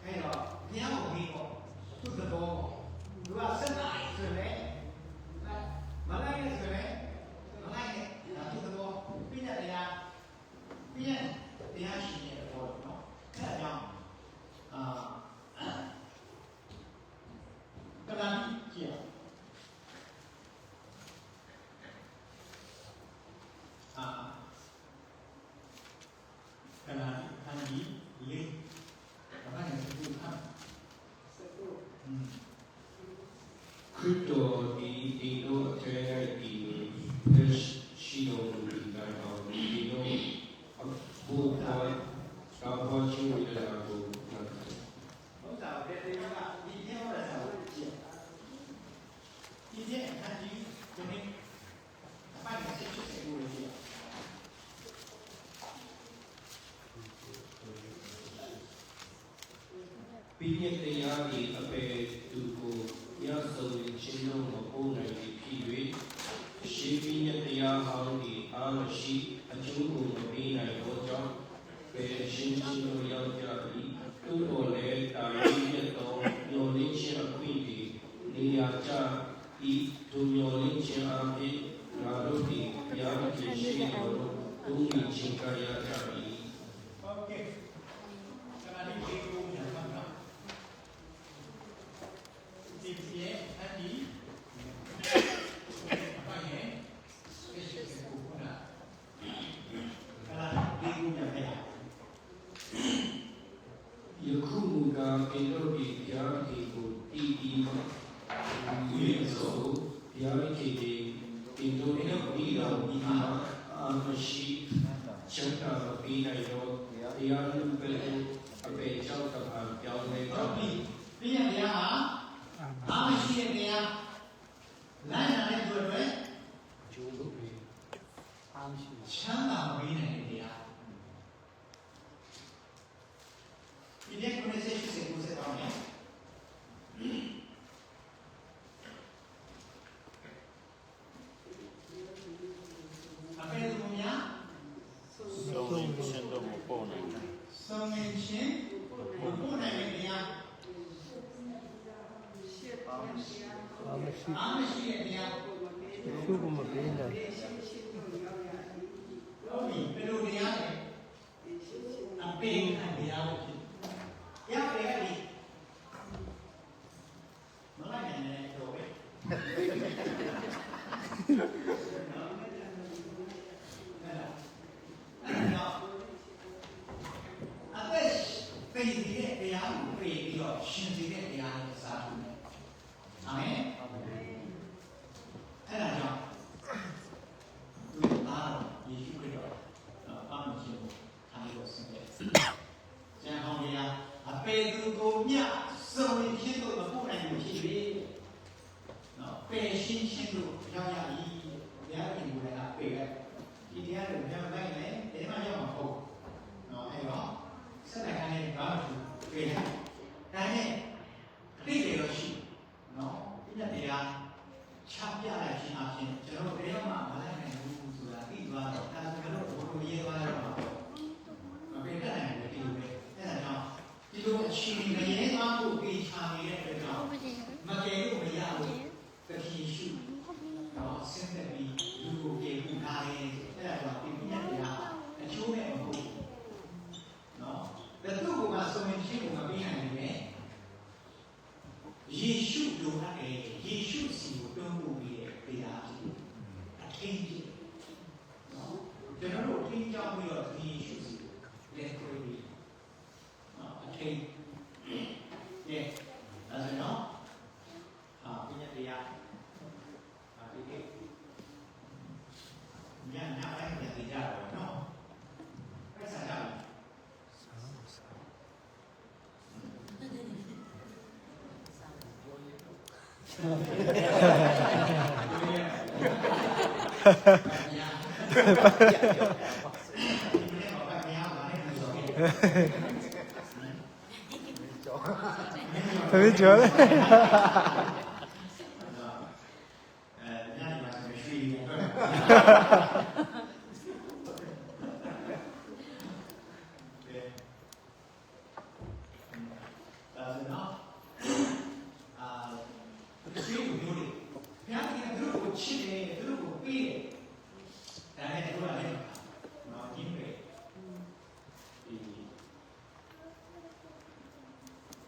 A: အဲ့တော့ညောင်းပြီးပေါ့သူ့တော့သူကဆက်လိုက်ဆိုရင်မလိုက်ရဆိုရင်မလိုက်နဲ့ဒါသူ့တော့ပြည့်တဲ့တရားရှိနေတယ်ပေါ့နော်အဲ့ဒါကြောင့်ကလာကြည့်ကလာအန်ဒီလေးဘာလဲသူက
B: ခရစ်တော်ဒီတို့အထွေးဒီရှိတော်မူတဲ့ကောင်ဒီတို့ဘူပေါ်ကာဘောချူရတာကို
A: ဟုတ်တာပဲဒီကဒီကျင်းရတာကိုကြည့်ဒီကျင်းအန်ဒီဒီနေ့အပိုင်းတစ်ချက်ချက်ကိုကြည့်
B: ပြီးရတရားဒီအပေသူကိုရဆုံးခြင်းလုံးမပုံနိုင်ဖြစ်၍ရှေးပြီးရတရားဟောင်းဒီအာမရှိအကျိုးကိုမပေးနိုင်သောကြောင့်ပဲရှင်းရှင်းလို့ရောက်ကြသည်သို့တော်လည်းတာရီရသောညော်လင်းခြင်းအခွင့်ဒီနေရာချဤဒုညော်လင်းခြင်းအဖြစ်ငါတို့ဒီဘုရားခင်ရှိတော်ဘုရားချင်းကရကြ၏
A: โอเคကလာဒီကိုညမှာပါဒီပြည့်အန်ဒီအပိုင်းရဲ့ special ကိုကလာဒီကိုညမှာ
B: ယခုမူကားပေတော်ဒီဘုရားခင်ကိုတည်တည်မှဝိသောဘုရားခင်ဒီပေတော်ဒီတော်ဒီမှာအာမရှိချက်တာပြီးနိုင်တော့တရားလူပဲအပေချောက်တပါပြောင်းလဲ
A: ဟုတ်ပြီပြည့်ရတရားဟာအာမရှိတဲ့တရားလမ်းလာတဲ့သူတွေကျိုးလို့ပြီအာမရှိချမ်းသာမပေးနိုင်တဲ့တရားဒီနေ့ကိုယ်စိတ်ရှိကိုယ်စတောင်းနေအပေသူများ
C: ဆုံးရှင်တော့မပေါ်နိုင်ဘူး
A: ဆုံးမင်းချင်းဘုရားနဲ့တရားအာမရှိတဲ့တရား
C: သူ့ကိုမပေးနိုင်
A: ဟုတ်ပြီဘယ်လိုတရားလဲအပေခံတရားလို့ဖြစ်ရပါတယ်လေမလိုက်နိုင်တဲ့တော့ပဲအသက်ပေတဲ့တရားကိုပေပြီးတော့ရှင်စေတဲ့တရားကိုစားလို့အာမင်အဲ့ဒါကြောင့်သူသားယေရှုခရစ်တော်ပါမခြင်းကိုခံရလို့ဆင်းရဲကျန်ဟောင်းရအပေသူကိုမြတ်စုံရင်ရှင်းလို့မပို့နိုင်ဘူးဖြစ်ပြီနော်ပေရှင်းရှင်းလို့ရောက်ရည်ဘုရားရှင်ကိုလည်းပေလိုက်ဒီတရားကိုပြန်လိုက်ရင်ဒီမှာရောက်မှာဟုတ်နော်အဲ့တော့ဆက်လက်ခိုင်းတဲ့ဘာလို့ပေလိုက်ဒါနဲ့အတိတ်တွေတော့ရှိနော်ဒီနေ့တရားချပြလိုက်ခြင်းအပြင်ကျွန်တော်တို့ဘယ်တော့မှမလိုက်နိုင်ဘူးဆိုတာသိသွားတော့ဒါဆိုကျွန်တော်တို့ဘုရားရေးသွားရတော့မပြေတတ်နိုင်ဘူးဒီလိုပဲအဲ့ဒါကြောင့်ဒီလိုအချိန်ငရဲသွားဖို့ပေချာနေတဲ့အတွက်ကြောင့်မကယ်လို့မရဘူးတတိရှိတော့ဆင်းသက်ပြီးလူကိုပြေကူထားတယ်အဲ့ဒါကြောင့်ဒီနေ့တရားအချိုးနဲ့မဟုတ်နော် ထိတ်ကဲဒါဆိုတော့ပညာတရားဒီနေ့ညပိုင်းပြန်ကြရတော့နော်ပြဿနာကြ
D: သမီးကျော်လေ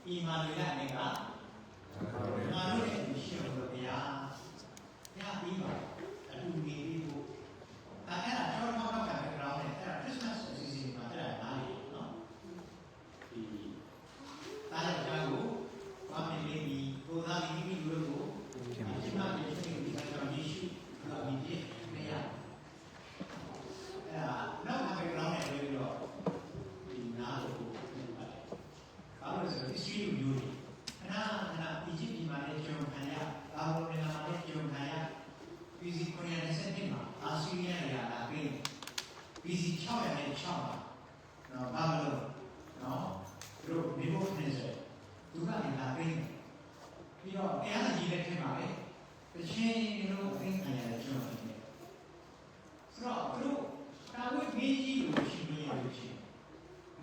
A: ဒီမှာလည်းနေကငါတို့ရဲ့ရှိလို့တရားပြီးပါအတူနေပြီးဖို့အဲ့ဒါတော့တော့ကလည်းကြောင်းနဲ့အဲ့ဒါ Christmas အစီအစဉ်မှာအဲ့ဒါနားလေနော်ဒီတားတဲ့ကြောင်းကိုဘာဖြစ်နေပြီကိုသားမိမိတို့ကိုဒီမှာဒီစိတ်ဒီကတော့ယေရှုကမိပြနေရအဲ့ဒါတော့ကလည်းကြောင်းနဲ့ပြီးတော့ဒီနားလို့ဘာလို့လဲဆိုတော့ history ကိုမျိုးတွေခဏအီဂျစ်ပြည်မှာလည်းကျွန်တော်ခံရအာဘော်နယ်မှာလည်းကျွန်တော်ခံရ BC 970မှာအာဆီရီးယားရာလာပြီး BC 606မှာနော်ဘာလို့နော်သူတို့ဒီဘုတ်နေစေသူကနေလာပြီးပြီးတော့အဲ့ဒါကြီးလက်ထက်မှာပဲတချင်းတို့အသိခံရတယ်ကျွန်တော်နေဆိုတော့သူတို့တာဝိမင်းကြီးကိုရှိနေရလို့ရှိရင်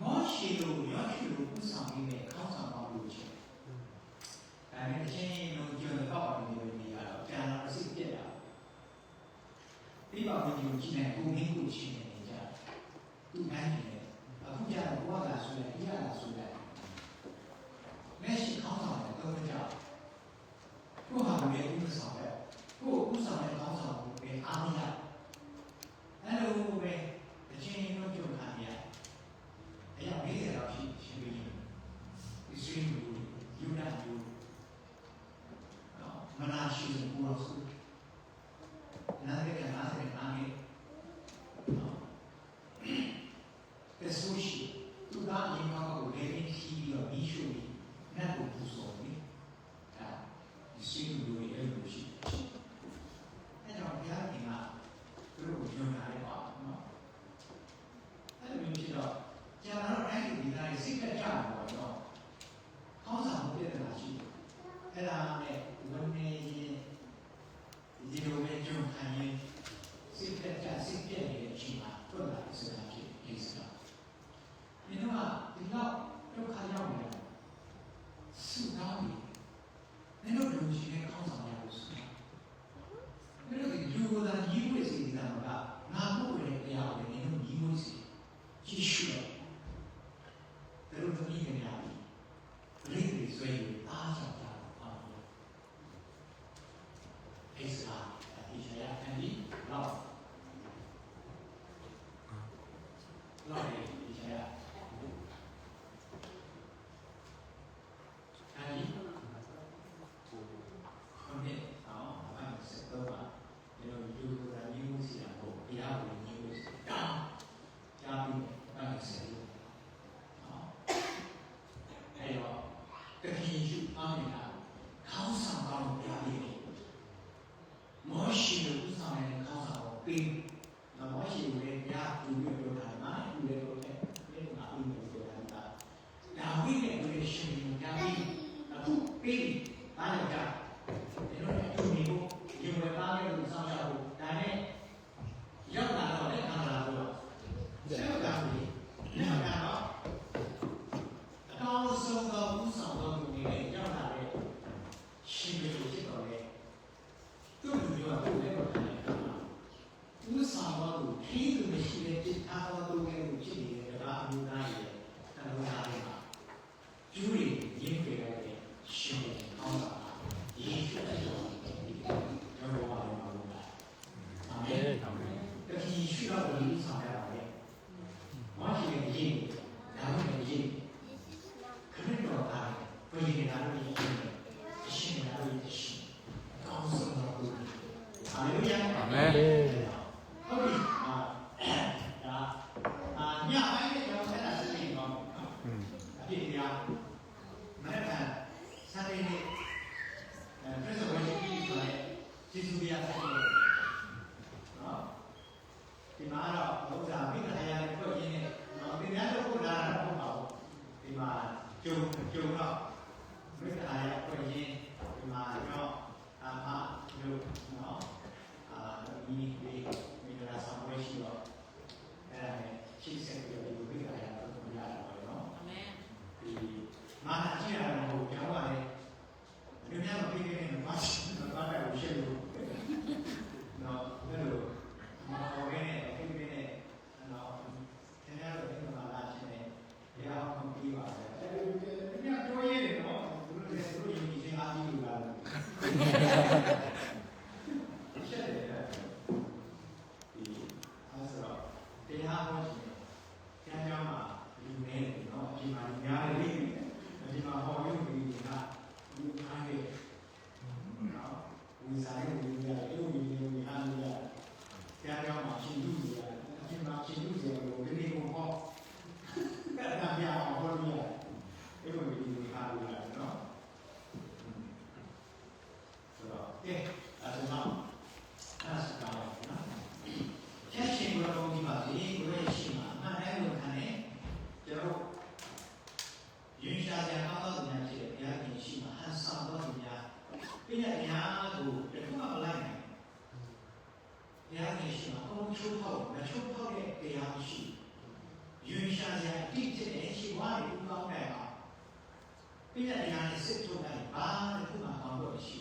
A: မောရှိလို့ရောရှိလို့ဥဆောင်ပြီးတဲ့ခေါင်းဆောင်ပါလို့ရှိရင်ဒါနဲ့တချင်းတို့ကျွန်တော်ပေါ့ပါနေနေရတော့ကျန်တော့အစ်စ်ပြက်တာဒီပါဝင်ကြီးကြီးနဲ့ကိုမင်းကိုရှိနေကြသူ့နိုင်နေအခုကျတော့ဘဝကဆိုလိုက်ရတာဆိုလိုက်လက်ရှိခေါင်းဆောင်တဲ့တော့ကြကိုဟာလည်းဥဆောင်ပဲကိုဥဆောင်တဲ့ခေါင်းဆောင်ကိုပဲအားမရအဲ့လိုပဲအချင်းတို့ကြုံခံရအဲ့ရမေးရတော့ရှိပြီးဒီစရင်းကိုယူနာယူမနာရှိတဲ့ကိုရောစုနားရတဲ့နားရတဲ့နားရတဲ့ဆိုရှိသူကရင်ကောက်ကိုလည်းပြီးပြီးတော့ပြီးရှုပြီးနတ်ကိုပူဇော်ပြီးဒီစရင်းကိုလည်းအဲ့လိုရှိအဲ့တော့ဘုရားခင်ကသူတို့ကိုညွှန်တာလေပါနော်အဲ့လိုမျိုးဖြစ်တော့ကျန်တော့အဲ့ဒီဒီတိုင်းစိတ်ကကြမှာပေါ့နော်ခေါင်းဆောင်မှုပြဿနာရှိတယ်အဲ့ဒါနဲ့ဝန်နေရင်ဒီလိုပဲကြုံခံရင်စိတ်ကကြစိတ်ပြည့်နေတဲ့အချိန်မှာထွက်လာတဲ့စကားဖြစ်ဒီစကားဒီတော့ဒီတော့ဒုက္ခရောက်နေတာစုတောင်းနေတယ်တို့လူရှိတဲ့ခေါင်းဆောင်ရလို့ဆိုတာတို့ဒီလူကညီဝေစီနေတာကငါတို့ရဲ့တရားကိုလည်းညီဝေစီရှိရှိတယ်တို့သမီးတွေများပြီလေးတွေဆွေးအားဆောင်ကြတာပါအိစရာအတိကျအန်ဒီလောက်ရဲ့ဒီကျရာအန်ဒီဟုတ်တယ်အောင်အဲ့စတော့ပါဒီလိုလူကညီဝစီတာကိုတရားကိုညီဝစီတာကြားပြီးအဲ့ဆက်လို့အဲ့တော့တတိယရှုအားနေတာခေါင်းဆောင်ကောင်းပြပြီးမောရှိလို့ဥဆောင်တဲ့ခေါင်းဆောင်ကိုပြီးမောရှိကိုလည်းပြသူပြောပြောတာမှသူလည်းပြောတယ်ဒီမှာအင်းပြောတာဒါဝိနဲ့ဝိရှင်ကိုပြပြီးအခုပြီးအားလည်းကြတယ်လို့သူမျိုးဒီလိုပါမယ်လို့ဆောင်ရဖို့ဒါနဲ့ရောက်လာတော့လည်းခံလာတော့ဆက်တာပြီးနောက်တော့အကောင်းဆုံးသောဥဆောင်တော်မူနေတဲ့ရောက်လာတဲ့ရှင်မျိုးဖြစ်တော်လေ ပြည့်တရားမနေ့ကစနေနေ့ပြည့်စုံဝင်ပြီးဆိုရင်ကျေးဇူးတရားဆက်လို့နော်ဒီမှာတော့ဘုရားမိဂရာရဲ့ဖွဲ့ရင်းနဲ့နော်ဒီများတော့ဘုရားတော့ဟုတ်ပါဘူးဒီမှာကျုံတော့မိဂရာရဲ့ဖွဲ့ရင်းဒီမှာတော့အာမလို့နော်ဒီမိဂရာဆောင်ဝဲရှိတော့အဲ့ဒါနဲ့ရှင်းဆက်ပြီးတော့ဒီမိဂရာရဲ့ဖွဲ့ရတာပါနော်အာမင်ဒီမာနကြည့်ရတာမဟုတ်ကြောင်းပါလေဒီများတော့ပြည့်ပြည့်နဲ့မဆင်းတော့တာကိုရှင်းလို့နော်အဲ့လိုမဟုတ်ရဲ့ပြည့်ပြည့်နဲ့နော်ခင်ဗျားတို့ဒီမှာလာချင်းနဲ့တရားဟောပြီးပါပဲအဲ့ဒီမြတ်ပြောရဲတယ်နော်သူတို့လည်းသူတို့ယုံကြည်ခြင်းအားကြီးလို့လာတယ်ရှင်းတယ်ဒီအဲ့ဆိုတော့တရားဟောခြင်းကျောင်းမှာလူနေတယ်နော်ဒီမှာညားလေးဒီမှာဟောရုံပြီးတာလူအားလေးနော်ဝိဇာရေးဝိဇာရေးဝိဇာရေးအားလေးကျောင်းမှာရှင်းလို့ရတယ်အပြင်မှာရှင်းလို့ရတယ်ဘယ်လိုဟောကဲ့ဒါပြအောင်ဟောလို့ရတယ်အဲ့လိုမျိုးအားလေးရတယ်နော်ဆိုတော့ကဲအဲ့ဒါအဲ့ဒါနော်ချက်ချင်းဘယ်လိုဒီပါစီဘယ်ရှိမှာအမှန်တည်းလို့ခံတယ်ကျွန်တော်ရင်းရှားတဲ့အားလုံးများဖြစ်တဲ့ဘုရားရှင်ရှိမှာဟန်ဆောင်တော်သူများပြည့်တဲ့တရားကိုတခုမှမလိုက်နိုင်ဘုရားရှင်ရှိမှာအုံချိုးဖောက်မချိုးဖောက်တဲ့တရားရှိရင်းရှားတဲ့အတိတ်တဲ့ရှိဝါးကိုကောင်းတယ်ပါပြည့်တဲ့တရားနဲ့စစ်ထုတ်တယ်ဘာတခုမှကောင်းတော့ရှိ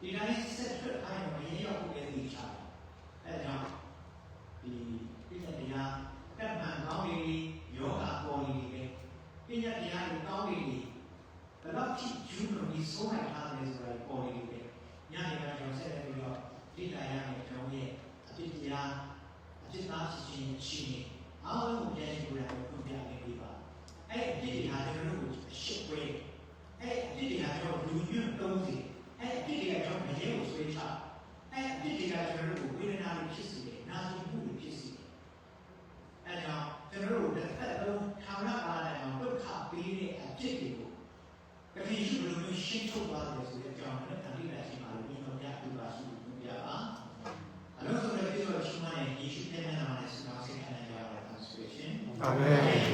A: ဒီတိုင်းဆက်ထွက်ခိုင်းမရောက်ဘူးလေဒီချာအဲဒါကြောင့်ဒီပြည့်တဲ့တရားကပ်မှန်ကောင်းနေယောဂပေါ်နေတယ်ပညာတရားကိုကောင်းနေတယ်ဘယ်တော့ကြည့်ကျူးလို့ဒီဆုံးလိုက်ထားတယ်ဆိုတာပေါ်နေတယ်ညနေပိုင်းကျွန်တော်ဆက်လက်ပြီးတော့ဒီတရားနဲ့ကျွန်တော်ရဲ့အဖြစ်တရားအဖြစ်သားရှိနေအားလုံးကိုပြန်ကြည့်လို့ပြုပြနေပြီပါအဲ့အဖြစ်တရားကျွန်တော်တို့အရှိပွဲအဲ့အဖြစ်တရားကျွန်တော်လူညွတ်တုံးစီအဲ့အဖြစ်တရားကျွန်တော်မရေကိုဆွေးချအဲ့အဖြစ်တရားကျွန်တော်တို့ဝေဒနာတွေဖြစ်စေတယ်နာကျင်မှုတွေဖြစ်စေတယ်အဲ့ဒါကျွန်တော်တို့တစ်ဖက်လုံးထာဝရပါဒအောင်ဒုက္ခပေးတဲ့အဖြစ်တွေကိုတတိယဘယ်လိုမျိုးရှင်းထုတ်သွားတယ်ဆိုတဲ့အကြောင်းနဲ့အတိအကျရှိမှလို့ကျွန်တော်ပြပြပါရှိလို့ပြပါအလုံးစုံတဲ့ပြည့်စုံရှိမှရဲ့ယေရှုရဲ့နာမနဲ့ဆုတောင်းဆင်းရဲကြရတဲ့ translation
D: အာမင်